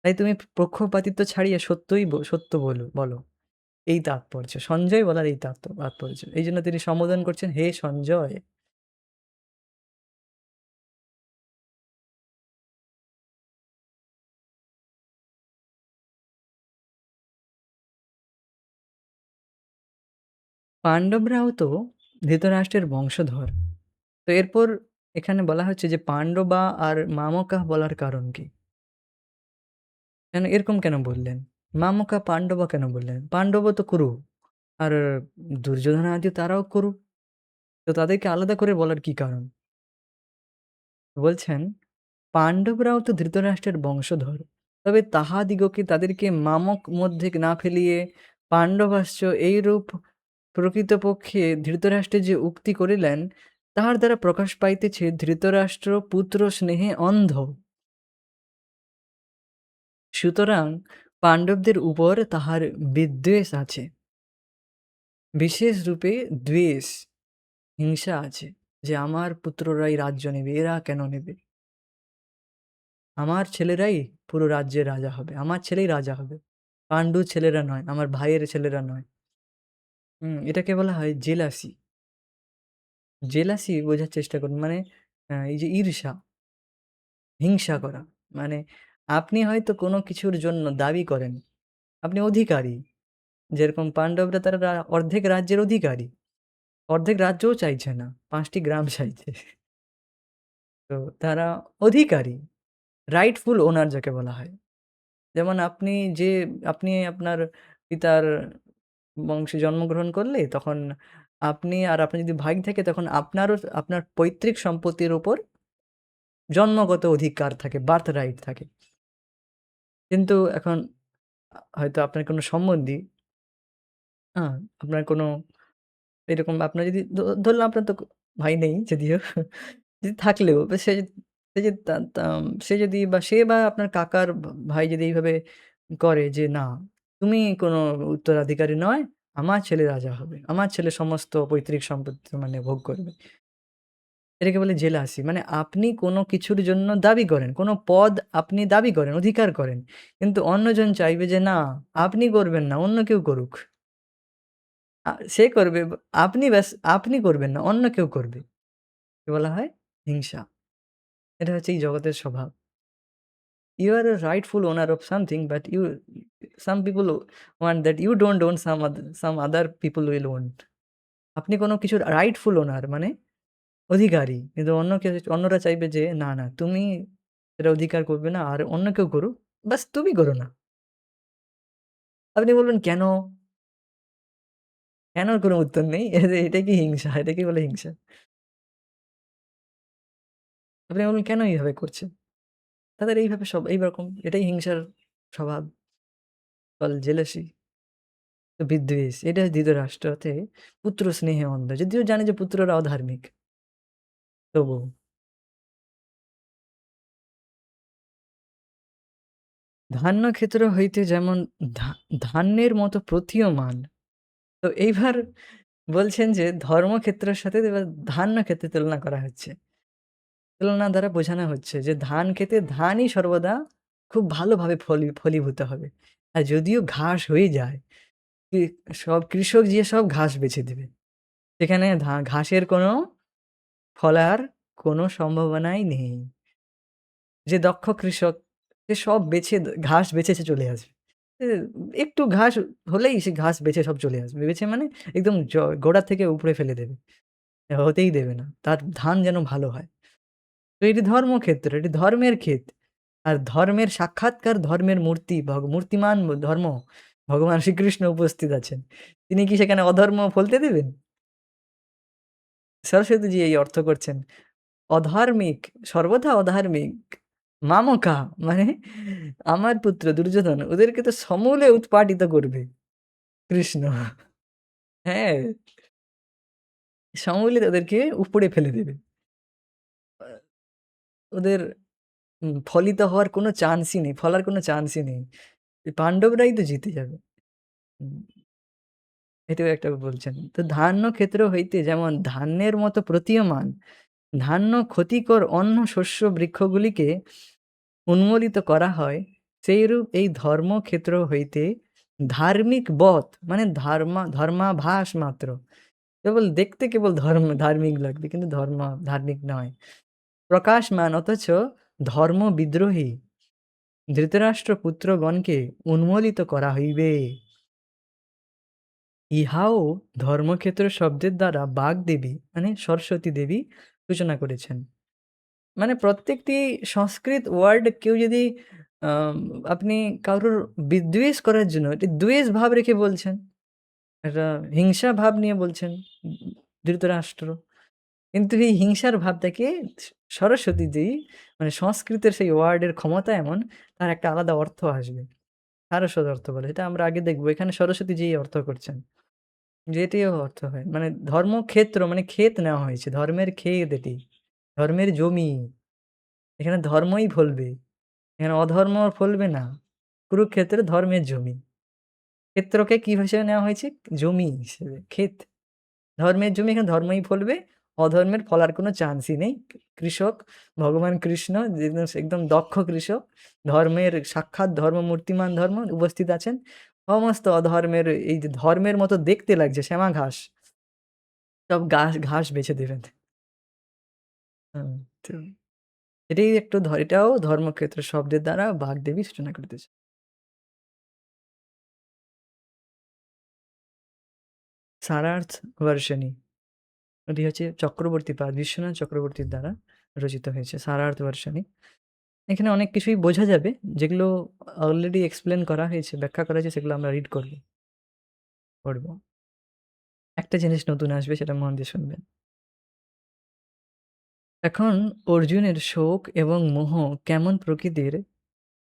তাই তুমি পক্ষপাতিত্ব ছাড়িয়ে সত্যই সত্য বলো বলো। এই তাৎপর্য। সঞ্জয় বলার এই তাৎপর্য। এইজন্য তিনি সম্বোধন করছেন হে সঞ্জয়। পাণ্ডবরাও তো ধৃতরাষ্ট্রের বংশধর। তো এরপর এখানে বলা হচ্ছে যে পাণ্ডবা আর মামকা বলার কারণ কি? কেন এরকম কেন বললেন? মামকা পাণ্ডবা কেন বললেন? পাণ্ডবও তো কুরু। আর দুর্যোধন আদি তারাও কুরু। তো তাদেরকে আলাদা করে বলার কি কারণ? বলছেন পাণ্ডবরাও তো ধৃতরাষ্ট্রের বংশধর। তবে তাহাদিগকে তাদেরকে মামক মধ্যে না ফেলিয়ে পাণ্ডবাশ্চ এইরূপ প্রকৃতপক্ষে ধৃতরাষ্ট্রে যে উক্তি করিলেন, তাহার দ্বারা প্রকাশ পাইতেছে ধৃতরাষ্ট্র পুত্র স্নেহে অন্ধ। সুতরাং পাণ্ডবদের উপর তাহার বিদ্বেষ আছে, বিশেষ রূপে দ্বেষ, হিংসা আছে, যে আমার পুত্ররাই রাজ্য নেবে, এরা কেন নেবে? আমার ছেলেরাই পুরো রাজ্যের রাজা হবে, আমার ছেলেই রাজা হবে, পাণ্ডুর ছেলেরা নয়, আমার ভাইয়ের ছেলেরা নয়। এটাকে বলা হয় জেলাসি। জেলাসি বোঝার চেষ্টা করুন, মানে এই যে ঈর্ষা, হিংসা করা। মানে আপনি হয়তো কোনো কিছুর জন্য দাবি করেন, আপনি অধিকারী। যেরকম পাণ্ডবরা তারা অর্ধেক রাজ্যের অধিকারী। অর্ধেক রাজ্যও চাইছে না, ৫ টি গ্রাম চাইছে। তো তারা অধিকারী, রাইটফুল ওনার যাকে বলা হয়। যেমন আপনি আপনার পিতার বংশে জন্মগ্রহণ করলে তখন আপনি আর আপনার যদি ভাই থাকে তখন আপনারও আপনার পৈতৃক সম্পত্তির উপর জন্মগত অধিকার থাকে, বার্থ রাইট থাকে। কিন্তু এখন হয়তো আপনার কোনো সম্বন্ধী, আ আপনার কোনো এরকম আপনার যদি ধরলাম আপনার তো ভাই নেই যদিও। যদি থাকলেও সে যে তা তা সে যদি বা সে বা আপনার কাকার ভাই যদি এইভাবে করে যে, "না, তুমি কোনো উত্তরাধিকারী নয়, আমার ছেলে রাজা হবে। আমার ছেলে সমস্ত পৈতৃক সম্পত্তি মানে ভোগ করবে।" এটাকে বলে জেলাসি। মানে আপনি কোনো কিছুর জন্য দাবি করেন, কোনো পদ আপনি দাবি করেন, অধিকার করেন। কিন্তু অন্যজন চাইবে যে, "না, আপনি করবেন না, অন্য কেউ করুক।" সে করবে, আপনি করবেন না, অন্য কেউ করবে। একে বলা হয় হিংসা। এটা হচ্ছে এই জগতের স্বভাব। You are a rightful owner of something, but some people want that you don't own, some other people will want. আপনি কোনো কিছুর রাইটফুল ওনার মানে অধিকারী। কিন্তু অন্যরা চাইবে যে না, না তুমি সেটা অধিকার করবে না আর অন্য কেউ করুক। বাস তুমি করো না। আপনি বলবেন কেন? কেনর কোনো উত্তর নেই। এটা কি হিংসা? এটাকেই বলে হিংসা। আপনি বলবেন কেন এইভাবে করছে? তাদের এইভাবে এইরকম এটাই হিংসার স্বভাব। Call jealousy. তো বিদ্বেষ এটা ধৃতরাষ্ট্রতে পুত্র স্নেহে অন্ধ। যদিও জানে যে পুত্ররা অধার্মিক তবুও। ধান্যক্ষেত্র হইতে যেমন ধা ধান্যের মতো প্রতীয়মান। তো এইবার বলছেন যে ধর্মক্ষেত্রের সাথে এবার ধান্যক্ষেত্রের তুলনা করা হচ্ছে। তুলনা দ্বারা বোঝানো হচ্ছে যে ধান ক্ষেতে ধানই সর্বদা খুব ভালোভাবে ফলীভূত হবে। আর যদিও ঘাস হয়ে যায়, কি সব কৃষক যেয়ে সব ঘাস বেছে দিবে। সেখানে ঘাসের কোনো ফলার কোনো সম্ভাবনাই নেই। যে দক্ষ কৃষক সে সব বেছে ঘাস বেছে সে চলে আসবে। এ একটু ঘাস হলেই সে ঘাস বেছে সব চলে আসবে। বেছে মানে একদম গোড়া থেকে উপড়ে ফেলে দেবে। হতেই দেবে না। তার ধান যেন ভালো হয়। তো এটি ধর্মক্ষেত্র, এটি ধর্মের ক্ষেত। আর ধর্মের সাক্ষাৎকার ধর্মের মূর্তি মূর্তিমান ধর্ম ভগবান শ্রীকৃষ্ণ উপস্থিত আছেন। তিনি কি সেখানে অধর্ম ফলতে দেবেন? সরস্বতীজি এই অর্থ করছেন। অধার্মিক, সর্বদা অধার্মিক। মামকা মানে আমার পুত্র দুর্যোধন ওদেরকে তো সমূলে উৎপাটিত করবে কৃষ্ণ। হ্যাঁ, সমূলে ওদেরকে উপড়ে ফেলে দেবে। আ ওদের ফলিত হওয়ার কোনো চান্সই নেই। ফলার কোনো চান্সই নেই। এই পাণ্ডবরাই তো জিতে যাবে। হুম, এটাও একটা বলছেন। তো ধান্য ক্ষেত্র হইতে যেমন ধান্যের মতো প্রতীয়মান, ধান্য ক্ষতিকর অন্য শস্য বৃক্ষগুলিকে উন্মোলিত করা হয়, সেইরূপ এই ধর্মক্ষেত্র হইতে ধার্মিক বৎ মানে ধর্মাভাস মাত্র। কেবল দেখতে কেবল ধার্মিক লাগবে কিন্তু ধার্মিক নয়। প্রকাশমান অথচ ধর্মবিদ্রোহী ধৃতরাষ্ট্র পুত্রগণকে উন্মোলিত করা হইবে। ইহাও ধর্মক্ষেত্র শব্দের দ্বারা বাগদেবী মানে সরস্বতী দেবী সূচনা করেছেন। মানে প্রত্যেকটি সংস্কৃত ওয়ার্ড কেউ যদি আম আপনি কারোর বিদ্বেষ করার জন্য এটি দ্বেষ ভাব রেখে বলছেন। একটা হিংসা ভাব নিয়ে বলছেন ধৃতরাষ্ট্র। কিন্তু এই হিংসার ভাবটাকে সরস্বতীজি মানে সংস্কৃতের সেই ওয়ার্ডের ক্ষমতা এমন তার একটা আলাদা অর্থ আসবে। সারস্বত অর্থ বলে। এটা আমরা আগে দেখব। এখানে সরস্বতীজি এই অর্থ করছেন। যে এটিও অর্থ হয়। মানে ধর্মক্ষেত্র মানে ক্ষেত নেওয়া হয়েছে। ধর্মের ক্ষেত এটি। ধর্মের জমি। এখানে ধর্মই ফলবে। এখানে অধর্ম ফলবে না। কুরুক্ষেত্রে ধর্মের জমি। ক্ষেত্রকে কি হিসেবে নেওয়া হয়েছে? জমি হিসেবে, ক্ষেত। ধর্মের জমি এখানে ধর্মই ফলবে। অধর্মের ফলার কোনো চান্সই নেই। কৃষক ভগবান কৃষ্ণ একদম দক্ষ কৃষক। ধর্মের সাক্ষাৎ মূর্তিমান ধর্ম উপস্থিত আছেন। সমস্ত অধর্মের এই যে ধর্মের মতো দেখতে লাগছে শ্যামা ঘাস, সব ঘাস বেছে দেবেন। হুম, তো এটাই একটু এটাও ধর্মক্ষেত্র শব্দের দ্বারা বাগদেবী সূচনা করিতেছে। সারার্থ ভার্শনী এটি হচ্ছে চক্রবর্তী বিশ্বনাথ চক্রবর্তীর দ্বারা রচিত হয়েছে সারার্থ ভার্শনী। এখানে অনেক কিছুই বোঝা যাবে যেগুলো অলরেডি এক্সপ্লেন করা হয়েছে, ব্যাখ্যা করা হয়েছে সেগুলো আমরা রিড পড়ব। একটা জিনিস নতুন আসবে সেটা মন দিয়ে শুনবেন। এখন অর্জুনের শোক এবং মোহ কেমন প্রকৃতির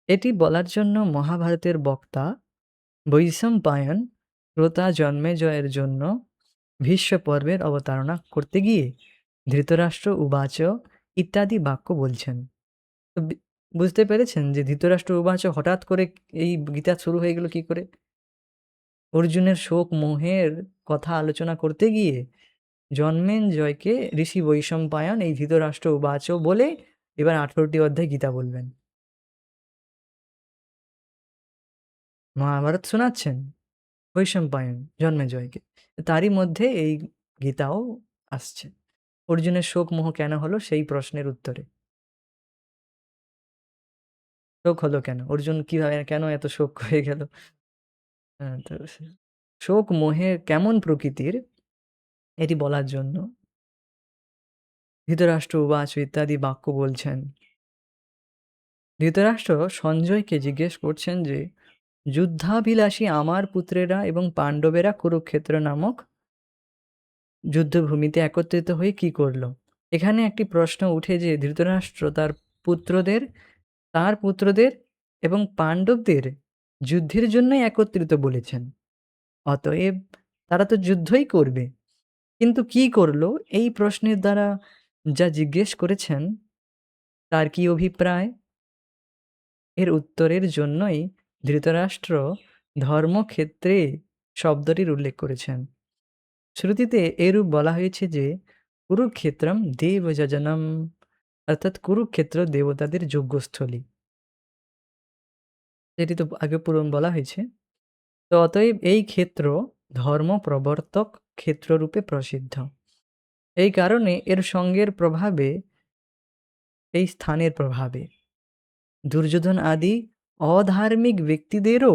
এটি বলার জন্য মহাভারতের বক্তা বৈশম্পায়ন ক্রোতা জন্মেজয়ের জন্য ভীষ্ম পর্বের অবতারণা করতে গিয়ে ধৃতরাষ্ট্র উবাচ ইত্যাদি বাক্য বলছেন। তো বুঝতে পেরেছেন যে ধৃতরাষ্ট্র উবাচ হঠাৎ করে এই গীতা শুরু হয়ে গেল কি করে? অর্জুনের শোক মোহের কথা আলোচনা করতে গিয়ে জন্মেঞ্জয়কে ঋষি বৈশম্পায়ন এই ধৃতরাষ্ট্র উবাচ বলে এবার ১৮টি অধ্যায় গীতা বলবেন। মহাভারত শোনাচ্ছেন বৈশম্পায়ন জন্মেজয়কে। তারই মধ্যে এই গীতাও আসছে। অর্জুনের শোক মোহ কেন হলো সেই প্রশ্নের উত্তরে। শোক হলো কেন? অর্জুন কিভাবে কেন এত শোক হয়ে গেল? তো শোক মোহের কেমন প্রকৃতির এটি বলার জন্য ধৃতরাষ্ট্র উবাচ ইত্যাদি বাক্য বলছেন। ধৃতরাষ্ট্র সঞ্জয়কে জিজ্ঞেস করছেন যে যুদ্ধাভিলাষী আমার পুত্রেরা এবং পাণ্ডবেরা কুরুক্ষেত্র নামক যুদ্ধভূমিতে একত্রিত হয়ে কি করল? এখানে একটি প্রশ্ন উঠে যে ধৃতরাষ্ট্র পুত্রদের তার পুত্রদের এবং পাণ্ডবদের যুদ্ধের জন্যই একত্রিত বলেছেন। অতএব তারা তো যুদ্ধই করবে। কিন্তু কি করল? এই প্রশ্নের দ্বারা যা জিজ্ঞেস করেছেন, তার কি অভিপ্রায়? এর উত্তরের জন্যই ধৃতরাষ্ট্র ধর্মক্ষেত্রে শব্দটির উল্লেখ করেছেন। শ্রুতিতে এরূপ বলা হয়েছে যে, কুরুক্ষেত্রম দেবযজনম, অর্থাৎ কুরুক্ষেত্র দেবতাদের যজ্ঞস্থলী। এটি তো আগে বলা হয়েছে। তো অতএব এই ক্ষেত্র ধর্ম প্রবর্তক ক্ষেত্ররূপে প্রসিদ্ধ। এই কারণে এর সঙ্গের প্রভাবে, এই স্থানের প্রভাবে দুর্যোধন আদি অধার্মিক ব্যক্তিদেরও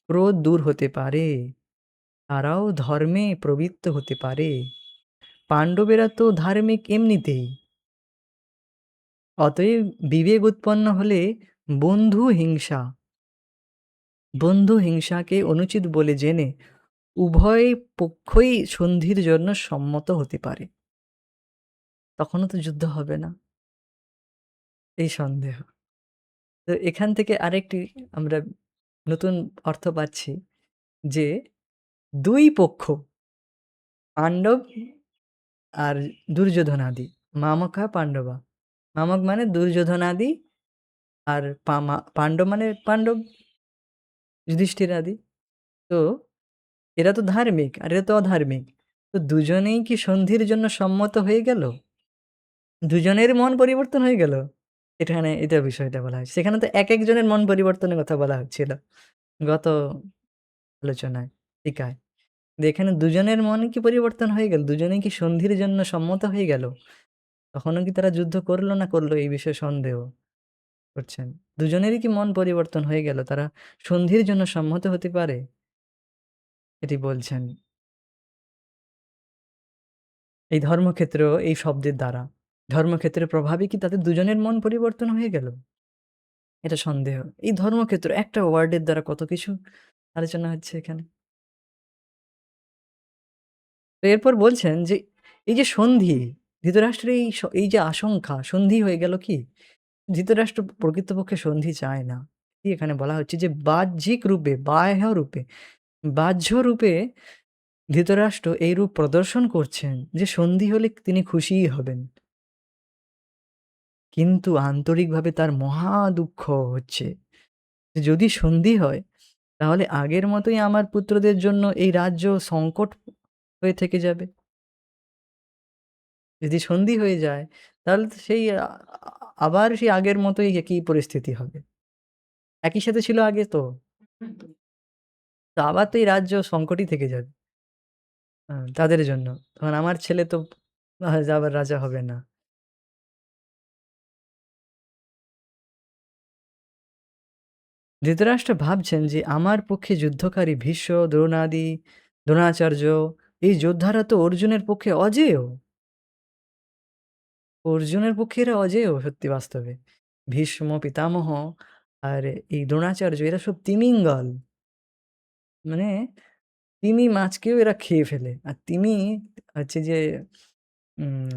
ক্রোধ দূর হতে পারে। তারাও ধর্মে প্রবৃত্ত হতে পারে। পাণ্ডবেরা তো ধার্মিক এমনিতেই। অতএব বিবেক উৎপন্ন হলে বন্ধু হিংসা বন্ধু হিংসাকে অনুচিত বলে জেনে উভয় পক্ষই সন্ধির জন্য সম্মত হতে পারে। তখনও তো যুদ্ধ হবে না, এই সন্দেহ। তো এখান থেকে আরেকটি আমরা নতুন অর্থ পাচ্ছি যে, দুই পক্ষ পাণ্ডব আর দুর্যোধনাদি, মামকা পাণ্ডবা। মামক মানে দুর্যোধনাদি, আর পাণ্ডব মানে পাণ্ডব, যুধিষ্ঠিরাদি। তো এরা তো ধার্মিক আর এরা তো অধার্মিক। তো দুজনেই কি সন্ধির জন্য সম্মত হয়ে গেল? দুজনের মন পরিবর্তন হয়ে গেল? এখানে এটা বিষয়টা বলা হয়েছে। সেখানে তো একেকজনের মন পরিবর্তনের কথা বলা হচ্ছিল গত আলোচনায়, টিকায়। কিন্তু এখানে দুজনের মন কি পরিবর্তন হয়ে গেল? দুজনেই কি সন্ধির জন্য সম্মত হয়ে গেল? তখনও কি তারা যুদ্ধ করল না করল এই বিষয়ে সন্দেহ করছেন। দুজনেরই কি মন পরিবর্তন হয়ে গেল? তারা সন্ধির জন্য সম্মত হতে পারে? এটি বলছেন এই ধর্মক্ষেত্র এই শব্দের দ্বারা। ধর্মক্ষেত্রের প্রভাবে কি তাদের দুজনের মন পরিবর্তন হয়ে গেল? এটা সন্দেহ। এই ধর্মক্ষেত্র একটা ওয়ার্ডের দ্বারা কত কিছু আলোচনা হচ্ছে এখানে। তো এরপর বলছেন যে, এই যে সন্ধি, ধৃতরাষ্ট্রের এই যে আশঙ্কা, সন্ধি হয়ে গেল কি? ধৃতরাষ্ট্র প্রকৃতপক্ষে সন্ধি চায় না। কি এখানে বলা হচ্ছে যে বাহ্যিক রূপে, বাহ্য রূপে, বাহ্য রূপে ধৃতরাষ্ট্র এই রূপ প্রদর্শন করছেন যে সন্ধি হলে তিনি খুশিই হবেন। কিন্তু আন্তরিকভাবে তার মহা দুঃখ হচ্ছে যে যদি সন্ধি হয় তাহলে আগের মতোই আমার পুত্রদের জন্য এই রাজ্য সংকট হয়ে থেকে যাবে। যদি সন্ধি হয়ে যায় তাহলে তো সেই আবার সেই আগের মতোই একই পরিস্থিতি হবে। একই সাথে ছিল আগে তো। তো আবার তো এই রাজ্য সংকটই থেকে যাবে তাদের জন্য। তখন আমার ছেলে তো আবার রাজা হবে না। ধৃতরাষ্ট্র ভাবছেন যে আমার পক্ষে যুদ্ধকারী ভীষ্ম, দ্রোণাদি, দ্রোণাচার্য এই যোদ্ধারা তো অর্জুনের পক্ষে অজেয়। অর্জুনের পক্ষে এরা অজেয় সত্যি বাস্তবে। ভীষ্ম, পিতামহ আর এই দ্রোণাচার্য এরা সব তিমিঙ্গল। মানে তিমি মাছকেও এরা খেয়ে ফেলে। আর তিমি হচ্ছে যে উম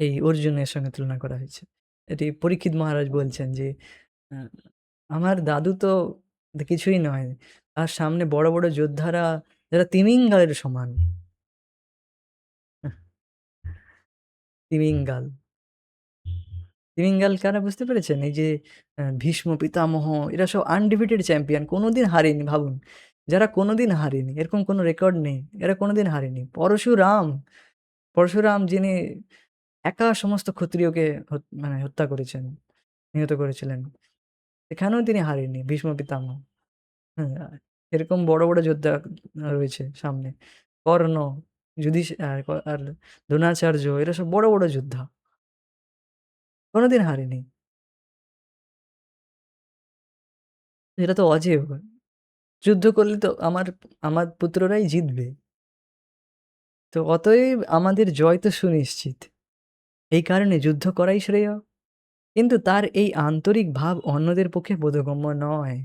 এই অর্জুনের সঙ্গে তুলনা করা হয়েছে। এটি পরীক্ষিত মহারাজ বলছেন যে, আ আমার দাদু তো কিছুই নয়। তার সামনে বড়, বড় যোদ্ধারা যারা তিমিঙ্গালের সমান। তিমিঙ্গাল। তিমিঙ্গাল কারা বুঝতে পেরেছেন? এই যে ভীষ্ম, পিতামহ এরা সব আনডিফিটেড চ্যাম্পিয়ন। কোনদিন হারেনি ভাবুন। যারা কোনদিন হারেনি। এরকম কোনো রেকর্ড নেই। এরা কোনদিন হারেনি। পরশুরাম, পরশুরাম যিনি একা সমস্ত ক্ষত্রিয়কে মানে হত্যা করেছেন, নিহত করেছিলেন। এখানেও তিনি হারেননি ভীষ্ম পিতামহ। হ্যাঁ, এরকম বড়, বড় যোদ্ধা রয়েছে সামনে। কর্ণ, আর দ্রোণাচার্য এরা সব বড়, বড় যোদ্ধা। কোনদিন হারেনি। এরা তো অজেয়। যুদ্ধ করলে তো আমার পুত্ররাই জিতবে। তো অতএব আমাদের জয় তো সুনিশ্চিত। এই কারণে যুদ্ধ করাই শ্রেয়। কিন্তু তার এই আন্তরিক ভাব অন্যদের পক্ষে বোধগম্য নয়।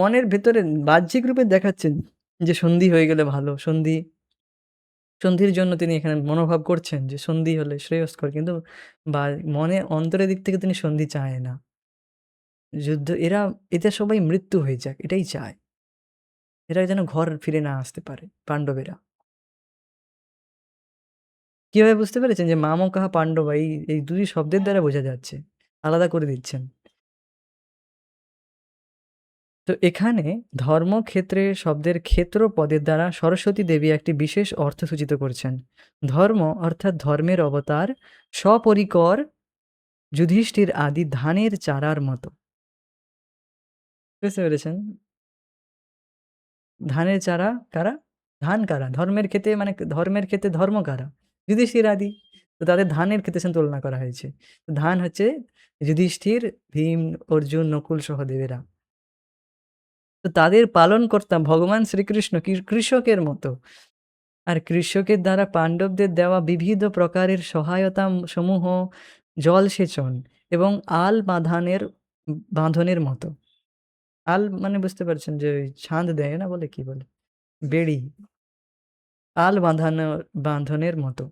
মনের ভেতরে বাহ্যিক রূপে দেখাচ্ছেন যে সন্ধি হয়ে গেলে ভালো। সন্ধির জন্য তিনি এখানে মনোভাব করছেন যে সন্ধি হলে শ্রেয়স্কর। কিন্তু বা মনে অন্তরের দিক থেকে তিনি সন্ধি চায় না। যুদ্ধ এরা সবাই মৃত্যু হয়ে যাক এটাই চায়। এরা যেন ঘর ফিরে না আসতে পারে পাণ্ডবেরা। কিভাবে বুঝতে পেরেছেন যে মামকাঃ পাণ্ডবা এই ২ শব্দের দ্বারা বোঝা যাচ্ছে। আলাদা করে দিচ্ছেন। তো এখানে ধর্মক্ষেত্রে শব্দের ক্ষেত্র পদের দ্বারা সরস্বতী দেবী একটি বিশেষ অর্থ সূচিত করছেন। ধর্ম অর্থাৎ ধর্মের অবতার, সপরিকর যুধিষ্ঠির আদি ধানের চারার মতো। বুঝতে পেরেছেন? ধানের চারা কারা? ধান কারা? ধর্মের ক্ষেত্রে মানে ধর্মের ক্ষেত্রে ধর্ম কারা? যুধিষ্ঠির আদি। তো তাদের ধানের ক্ষেত্রের সাথে তুলনা করা হয়েছে। তো ধান হচ্ছে যুধিষ্ঠির, ভীম, অর্জুন, নকুল সহদেবেরা। তো তাদের পালনকর্তা ভগবান শ্রীকৃষ্ণ কৃষকের মতো। আর কৃষকের দ্বারা পাণ্ডবদের দেওয়া বিবিধ প্রকারের সহায়তা সমূহ জলসেচন এবং বাঁধনের মতো। মানে বুঝতে পারছেন যে ওই ছাঁদ দেয় না বলে কি বলে? বেড়ি। বাঁধনের মতো।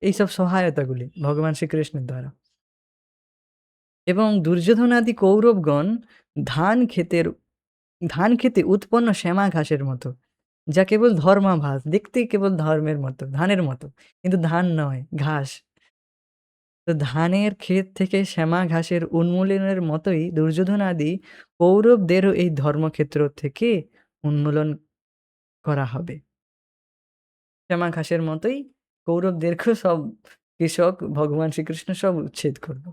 এইসব সহায়তাগুলি ভগবান শ্রীকৃষ্ণের দ্বারা। এবং দুর্যোধনাদি কৌরবগণ ধান ক্ষেতের ধান খেতে উৎপন্ন শ্যামা ঘাসের মতো, যা কেবল ধর্মাভাস, দেখতেই কেবল ধর্মের মতো, ধানের মতো। কিন্তু ধান নয়, ঘাস। তো ধানের ক্ষেত থেকে শ্যামা ঘাসের উন্মূলনের মতোই দুর্যোধনাদি কৌরবদেরও এই ধর্মক্ষেত্র থেকে উন্মূলন করা হবে। শ্যামা ঘাসের মতোই কৌরবদেরকেও সব কৃষক ভগবান শ্রীকৃষ্ণ সব উচ্ছেদ করল।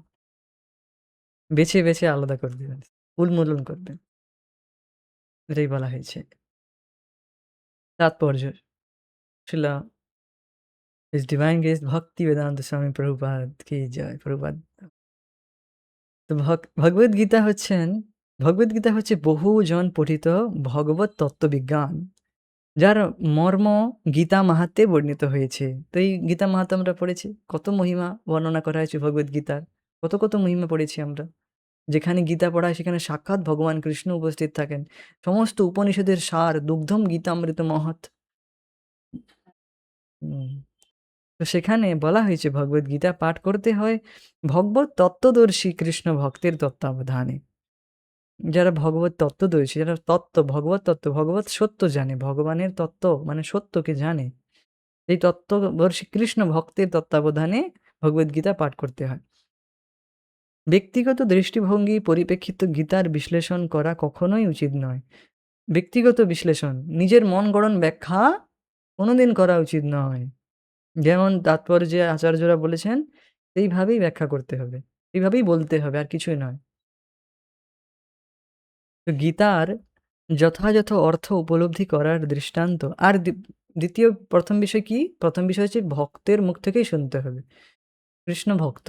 বেছে, বেছে আলাদা করে দিবেন। উন্মূলন করবেন। এটাই বলা হয়েছে। তাৎপর্য শিলা His Divine Grace ভক্তিবেদান্ত স্বামী প্রভুপাদ কি জয় প্রভুপাদ। তো ভগবদ্গীতা হচ্ছে বহুজন পঠিত ভগবত তত্ত্ববিজ্ঞান, যার মর্ম গীতা মাহাত্ম্যে বর্ণিত হয়েছে। তো এই গীতা মাহাত্ম্য আমরা পড়েছি, কত মহিমা বর্ণনা করা হয়েছে ভগবদ্গীতার, কত কত মহিমা পড়েছি আমরা। যেখানে গীতা পড়া হয় সেখানে সাক্ষাৎ ভগবান কৃষ্ণ উপস্থিত থাকেন। সমস্ত উপনিষদের সার দুগ্ধম গীতামৃত মহৎ। হুম। তো সেখানে বলা হয়েছে ভগবদ্গীতা পাঠ করতে হয় ভগবত তত্ত্বদর্শী কৃষ্ণ ভক্তের তত্ত্বাবধানে। যারা ভগবত তত্ত্বদর্শী, যারা ভগবত সত্য জানে, ভগবানের তত্ত্ব মানে সত্যকে জানে, এই তত্ত্বদর্শী কৃষ্ণ ভক্তের তত্ত্বাবধানে ভগবদ্গীতা পাঠ করতে হয়। ব্যক্তিগত দৃষ্টিভঙ্গি পরিপ্রেক্ষিত গীতার বিশ্লেষণ করা কখনোই উচিত নয়। ব্যক্তিগত বিশ্লেষণ, নিজের মন গড়ন ব্যাখ্যা কোনোদিন করা উচিত নয়। যেমন তাৎপর্যে আচার্যরা বলেছেন সেইভাবেই ব্যাখ্যা করতে হবে, এইভাবেই বলতে হবে, আর কিছুই নয়। তো গীতার যথাযথ অর্থ উপলব্ধি করার দৃষ্টান্ত আর প্রথম বিষয় কি? প্রথম বিষয় হচ্ছে ভক্তের মুখ থেকেই শুনতে হবে। কৃষ্ণ ভক্ত।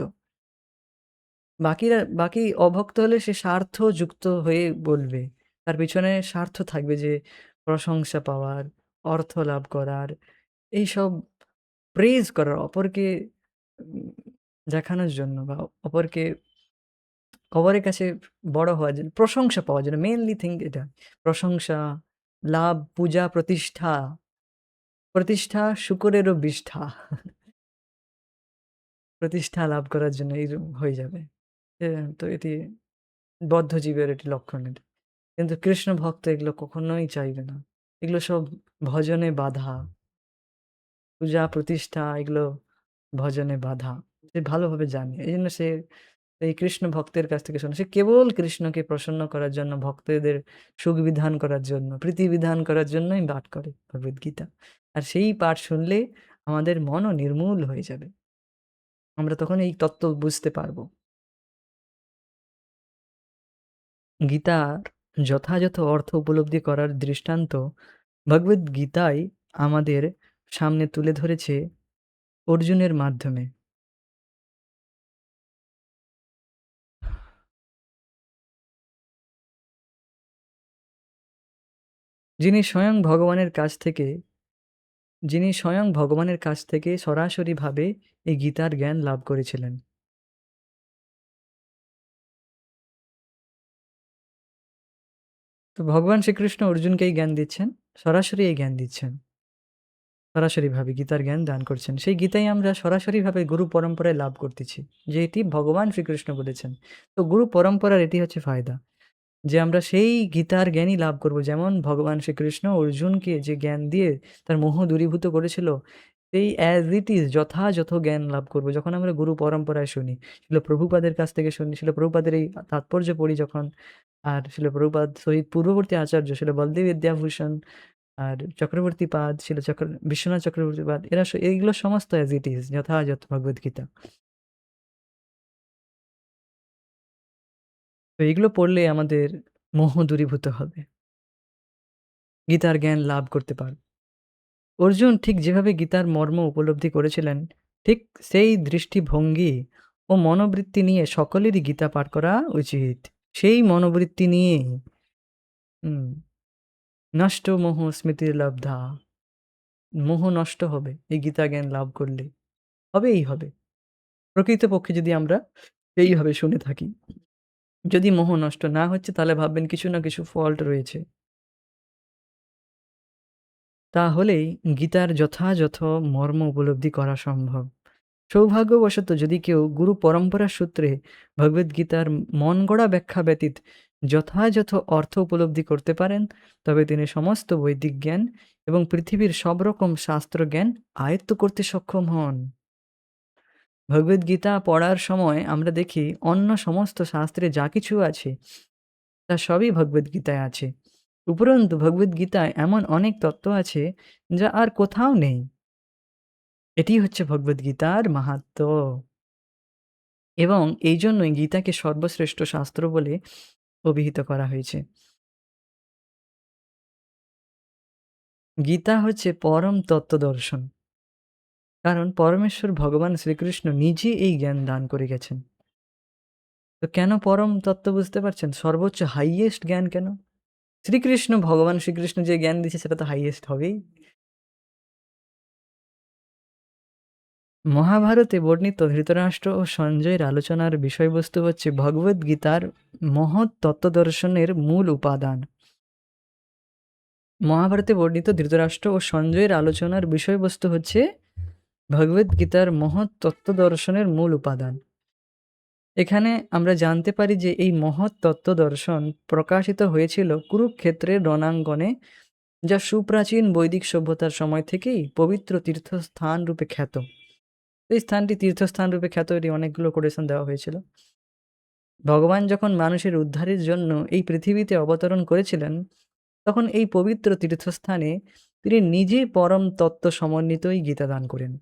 বাকি অভক্ত হলে সে স্বার্থযুক্ত হয়ে বলবে। তার পিছনে স্বার্থ থাকবে যে প্রশংসা পাওয়ার, অর্থ লাভ করার, এইসব প্রেজ করার, অপরকে উম দেখানোর জন্য বা অপরকে অপরের কাছে বড় হওয়ার জন্য, প্রশংসা পাওয়ার জন্য মেইনলি থিং এটা। প্রশংসা, লাভ, পূজা, প্রতিষ্ঠা শূকরেরও বিষ্ঠা। প্রতিষ্ঠা লাভ করার জন্য এইরকম হয়ে যাবে। তো এটি বদ্ধ জীবের এটি লক্ষণ এটা। কিন্তু কৃষ্ণ ভক্ত এগুলো কখনোই চাইবে না। এগুলো সব ভজনে বাধা। পূজা, প্রতিষ্ঠা এগুলো ভজনে বাধা। সে ভালোভাবে জানে। এইজন্য সে এই কৃষ্ণ ভক্তের কাছ থেকে শোনে। সে কেবল কৃষ্ণকে প্রসন্ন করার জন্য, ভক্তদের সুখ বিধান করার জন্য, প্রীতি বিধান করার জন্যই পাঠ করে ভগবদ্গীতা। আর সেই পাঠ শুনলে আমাদের মনও নির্মূল হয়ে যাবে। আমরা তখন এই তত্ত্ব বুঝতে পারব। গীতার যথাযথ অর্থ উপলব্ধি করার দৃষ্টান্ত ভগবদ্গীতায় আমাদের সামনে তুলে ধরেছে অর্জুনের মাধ্যমে। যিনি স্বয়ং ভগবানের কাছ থেকে সরাসরিভাবে এই গীতার জ্ঞান লাভ করেছিলেন। তো ভগবান শ্রীকৃষ্ণ অর্জুনকে এই জ্ঞান দিচ্ছেন, সরাসরি এই জ্ঞান দিচ্ছেন। সরাসরিভাবে গীতার জ্ঞান দান করছেন। সেই গীতাই আমরা সরাসরিভাবে গুরু পরম্পরায় লাভ করতেছি। যে এটি ভগবান শ্রীকৃষ্ণ বলেছেন। তো গুরু পরম্পরার এটি হচ্ছে ফায়দা। যে আমরা সেই গীতার জ্ঞানই লাভ করব। যেমন ভগবান শ্রীকৃষ্ণ অর্জুনকে যে জ্ঞান দিয়ে তার মোহ দূরীভূত করেছিল, সেই অ্যাজ ইট ইজ যথাযথ জ্ঞান লাভ করব। যখন আমরা গুরু পরম্পরায় শুনি, শিল প্রভুপাদের কাছ থেকে শুনি, শিল প্রভুপাদের এই তাৎপর্য পড়ি যখন, আর শিল প্রভুপাদ সহিত পূর্ববর্তী আচার্য শিল বলদেব বিদ্যাভূষণ আর চক্রবর্তীপাদ, শিল বিশ্বনাথ চক্রবর্তীপাদ, এরা এইগুলো সমস্ত অ্যাজ ইট ইজ যথাযথ ভগবদ্গীতা। তো এগুলো পড়লে আমাদের মোহ দূরীভূত হবে। গীতার জ্ঞান লাভ করতে পারব। অর্জুন ঠিক যেভাবে গীতার মর্ম উপলব্ধি করেছিলেন, ঠিক সেই দৃষ্টিভঙ্গি ও মনোবৃত্তি নিয়ে সকলেরই গীতা পাঠ করা উচিত। সেই মনোবৃত্তি নিয়েই হুম, নষ্ট মোহ স্মৃতির্লব্ধা। মোহ নষ্ট হবে এই গীতা জ্ঞান লাভ করলে। হবেই হবে। প্রকৃতপক্ষে যদি আমরা এইভাবে শুনে থাকি। যদি মোহ নষ্ট না হচ্ছে তাহলে ভাববেন কিছু না কিছু ফল্ট রয়েছে। তাহলেই গীতার যথাযথ মর্ম উপলব্ধি করা সম্ভব। সৌভাগ্যবশত যদি কেউ গুরু পরম্পরা সূত্রে ভগবদ্গীতার মন গড়া ব্যাখ্যা ব্যতীত যথাযথ অর্থ উপলব্ধি করতে পারেন, তবে তিনি সমস্ত বৈদিক জ্ঞান এবং পৃথিবীর সব রকম শাস্ত্র জ্ঞান আয়ত্ত করতে সক্ষম হন। ভগবদ্গীতা পড়ার সময় আমরা দেখি অন্য সমস্ত শাস্ত্রে যা কিছু আছে তা সবই ভগবদ্গীতায় আছে। উপরন্তু ভগবদ্গীতায় এমন অনেক তত্ত্ব আছে যা আর কোথাও নেই। এটি হচ্ছে ভগবদ্গীতার মাহাত্ম্য। এবং এই জন্যই গীতাকে সর্বশ্রেষ্ঠ শাস্ত্র বলে অভিহিত করা হয়েছে। গীতা হচ্ছে পরম তত্ত্বদর্শন। কারণ পরমেশ্বর ভগবান শ্রীকৃষ্ণ নিজে এই জ্ঞান দান করে গেছেন। তো কেন পরম তত্ত্ব বুঝতে পারছেন? সর্বোচ্চ হাইয়েস্ট জ্ঞান কেন? শ্রীকৃষ্ণ, ভগবান শ্রীকৃষ্ণ যে জ্ঞান দিয়েছে সেটা তো হাইয়েস্ট হবেই। মহাভারতে বর্ণিত ধৃতরাষ্ট্র ও সঞ্জয়ের আলোচনার বিষয়বস্তু হচ্ছে ভগবদ্গীতার মহৎ তত্ত্বদর্শনের মূল উপাদান। মহাভারতে বর্ণিত ধৃতরাষ্ট্র ও সঞ্জয়ের আলোচনার বিষয়বস্তু হচ্ছে ভগবদ্গীতার মহৎ তত্ত্বদর্শনের মূল উপাদান। এখানে আমরা জানতে পারি যে এই মহৎ তত্ত্বদর্শন প্রকাশিত হয়েছিল কুরুক্ষেত্রের রণাঙ্গনে, যা সুপ্রাচীন বৈদিক সভ্যতার সময় থেকেই পবিত্র তীর্থস্থান রূপে খ্যাত। এই স্থানটি তীর্থস্থান রূপে খ্যাত, এটি অনেকগুলো কোটেশন দেওয়া হয়েছিল। ভগবান যখন মানুষের উদ্ধারের জন্য এই পৃথিবীতে অবতরণ করেছিলেন, তখন এই পবিত্র তীর্থস্থানে তিনি নিজে পরম তত্ত্ব সমন্বিতই গীতা দান করেন।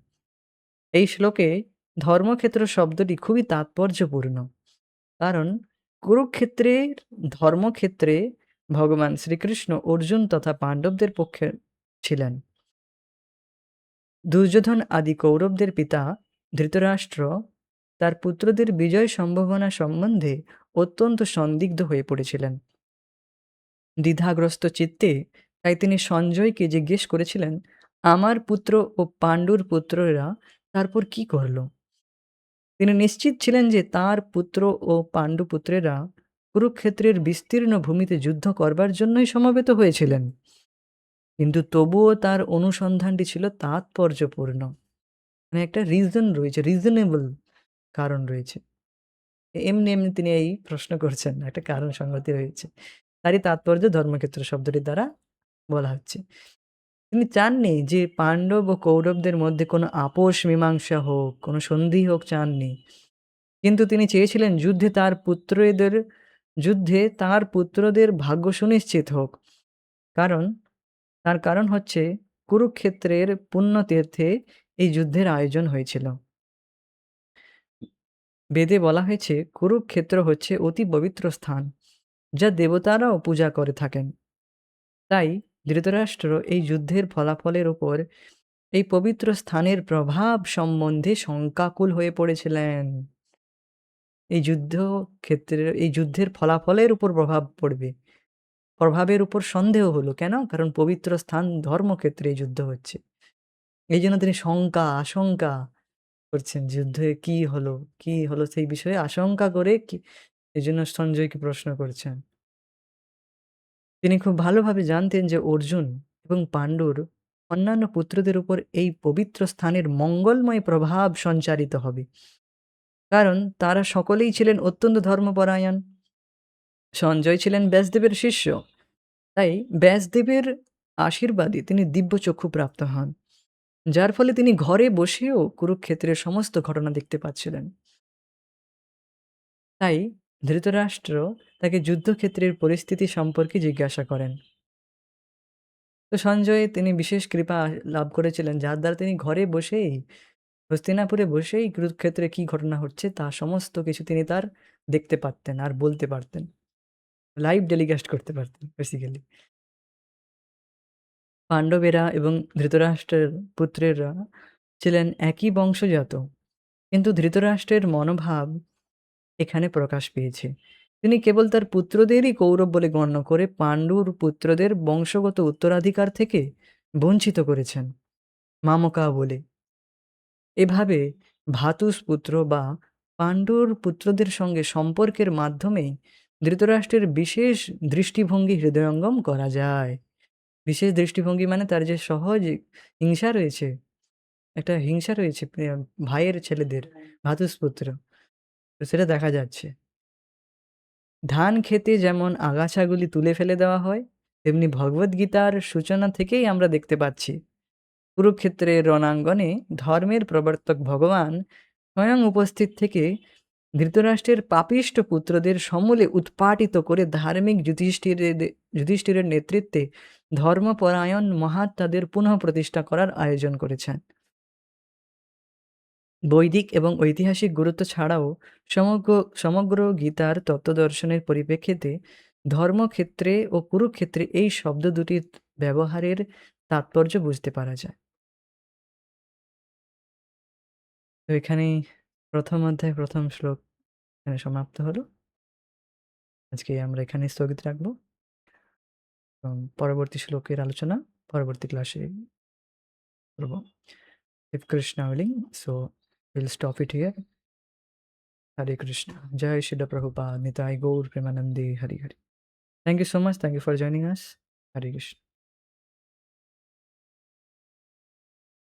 এই শ্লোকে ধর্মক্ষেত্র শব্দটি খুবই তাৎপর্যপূর্ণ। কারণ কুরুক্ষেত্রের ধর্মক্ষেত্রে ভগবান শ্রীকৃষ্ণ অর্জুন তথা পাণ্ডবদের পক্ষে ছিলেন। দুর্যোধন আদি কৌরবদের পিতা ধৃতরাষ্ট্র তার পুত্রদের বিজয় সম্ভাবনা সম্বন্ধে অত্যন্ত সন্দিগ্ধ হয়ে পড়েছিলেন। দ্বিধাগ্রস্ত চিত্তে তাই তিনি সঞ্জয়কে জিজ্ঞেস করেছিলেন, আমার পুত্র ও পাণ্ডুর পুত্ররা তারপর কি করল? তিনি নিশ্চিত ছিলেন যে তার পুত্র ও পাণ্ডুপুত্রেরা কুরুক্ষেত্রের বিস্তীর্ণ ভূমিতে যুদ্ধ করবার জন্যই সমবেত হয়েছিলেন। কিন্তু তবুও তার অনুসন্ধানটি ছিল তাৎপর্যপূর্ণ। মানে একটা রিজন রয়েছে, রিজনেবল কারণ রয়েছে। এমনি তিনি এই প্রশ্ন করছেন না, একটা কারণ সংগতি রয়েছে। তারই তাৎপর্য ধর্মক্ষেত্র শব্দটির দ্বারা বলা হচ্ছে। তিনি চাননি যে পাণ্ডব ও কৌরবদের মধ্যে কোনো আপোষ মীমাংসা হোক, কোনো সন্ধি হোক, চাননি। কিন্তু তিনি চেয়েছিলেন যুদ্ধে তার পুত্রদের ভাগ্য সুনিশ্চিত হোক। কারণ তার কারণ হচ্ছে কুরুক্ষেত্রের পুণ্যতীর্থে এই যুদ্ধের আয়োজন হয়েছিল। বেদে বলা হয়েছে কুরুক্ষেত্র হচ্ছে অতি পবিত্র স্থান, যা দেবতারাও পূজা করে থাকেন। তাই ধৃতরাষ্ট্র এই যুদ্ধের ফলাফলের উপর এই পবিত্র স্থানের প্রভাব সম্বন্ধে শঙ্কাকুল হয়ে পড়েছিলেন। এই যুদ্ধের ফলাফলের উপর প্রভাব পড়বে। প্রভাবের উপর সন্দেহ হলো। কেন? কারণ পবিত্র স্থান ধর্মক্ষেত্রে এই যুদ্ধ হচ্ছে। এইজন্য তিনি আশঙ্কা করছেন যুদ্ধে কি হলো? কি হলো সেই বিষয়ে আশঙ্কা করে এজন্য সঞ্জয়কে প্রশ্ন করছেন। তিনি খুব ভালোভাবে জানতেন যে অর্জুন এবং পাণ্ডুর অন্যান্য পুত্রদের উপর এই পবিত্র স্থানের মঙ্গলময় প্রভাব সঞ্চারিত হবে। কারণ তারা সকলেই ছিলেন অত্যন্ত ধর্মপরায়ণ। সঞ্জয় ছিলেন ব্যাসদেবের শিষ্য। তাই ব্যাসদেবের আশীর্বাদে তিনি দিব্যচক্ষু প্রাপ্ত হন। যার ফলে তিনি ঘরে বসেও কুরুক্ষেত্রের সমস্ত ঘটনা দেখতে পাচ্ছিলেন। তাই ধৃতরাষ্ট্র তাকে যুদ্ধক্ষেত্রের পরিস্থিতি সম্পর্কে জিজ্ঞাসা করেন। তো সঞ্জয় তিনি বিশেষ কৃপা লাভ করেছিলেন, যার দ্বারা তিনি ঘরে বসেই, হস্তিনাপুরে বসেই কুরুক্ষেত্রে কি ঘটনা হচ্ছে তা সমস্ত কিছু তিনি তার দেখতে পারতেন আর বলতে পারতেন। লাইভ টেলিকাস্ট করতে পারতেন বেসিক্যালি। পাণ্ডবেরা এবং ধৃতরাষ্ট্রের পুত্রেরা ছিলেন একই বংশজাত, কিন্তু ধৃতরাষ্ট্রের মনোভাব এখানে প্রকাশ পেয়েছে। তিনি কেবল তার পুত্রদেরই কৌরব বলে গণ্য করে পাণ্ডুর পুত্রদের বংশগত উত্তরাধিকার থেকে বঞ্চিত করেছেন মামকা বলে। এভাবে ভ্রাতুষ্পুত্র বা পাণ্ডুর পুত্রদের সঙ্গে সম্পর্কের মাধ্যমে ধৃতরাষ্ট্রের বিশেষ দৃষ্টিভঙ্গি হৃদয়ঙ্গম করা যায়। বিশেষ দৃষ্টিভঙ্গি মানে তার যে সহজ হিংসা রয়েছে, একটা হিংসা রয়েছে ভাইয়ের ছেলেদের, ভ্রাতুষ্পুত্র, তো সেটা দেখা যাচ্ছে। ধান ক্ষেতে যেমন আগাছাগুলি তুলে ফেলে দেওয়া হয়, তেমনি ভগবদ্গীতার সূচনা থেকেই আমরা দেখতে পাচ্ছি কুরুক্ষেত্রের রণাঙ্গনে ধর্মের প্রবর্তক ভগবান স্বয়ং উপস্থিত থেকে ধৃতরাষ্ট্রের পাপিষ্ঠ পুত্রদের সমূলে উৎপাটিত করে ধার্মিক যুধিষ্ঠিরের নেতৃত্বে ধর্মপরায়ণ মহাত্মাদের পুনঃ প্রতিষ্ঠা করার আয়োজন করেছেন। বৈদিক এবং ঐতিহাসিক গুরুত্ব ছাড়াও সমগ্র সমগ্র গীতার তত্ত্বদর্শনের পরিপ্রেক্ষিতে ধর্মক্ষেত্রে ও কুরুক্ষেত্রে এই শব্দ দুটির ব্যবহারের তাৎপর্য বুঝতে পারা যায়। তো এখানেই প্রথম অধ্যায় প্রথম শ্লোক এখানে সমাপ্ত হলো। আজকে আমরা এখানে স্থগিত রাখবো এবং পরবর্তী শ্লোকের আলোচনা পরবর্তী ক্লাসে করব। If Krishna willing, so we'll stop it here. Hare Krishna. Jai Shri Prabhupada. Nitai Gaur Premanande. Hari Hari. Thank you so much. Thank you for joining us. Hare Krishna.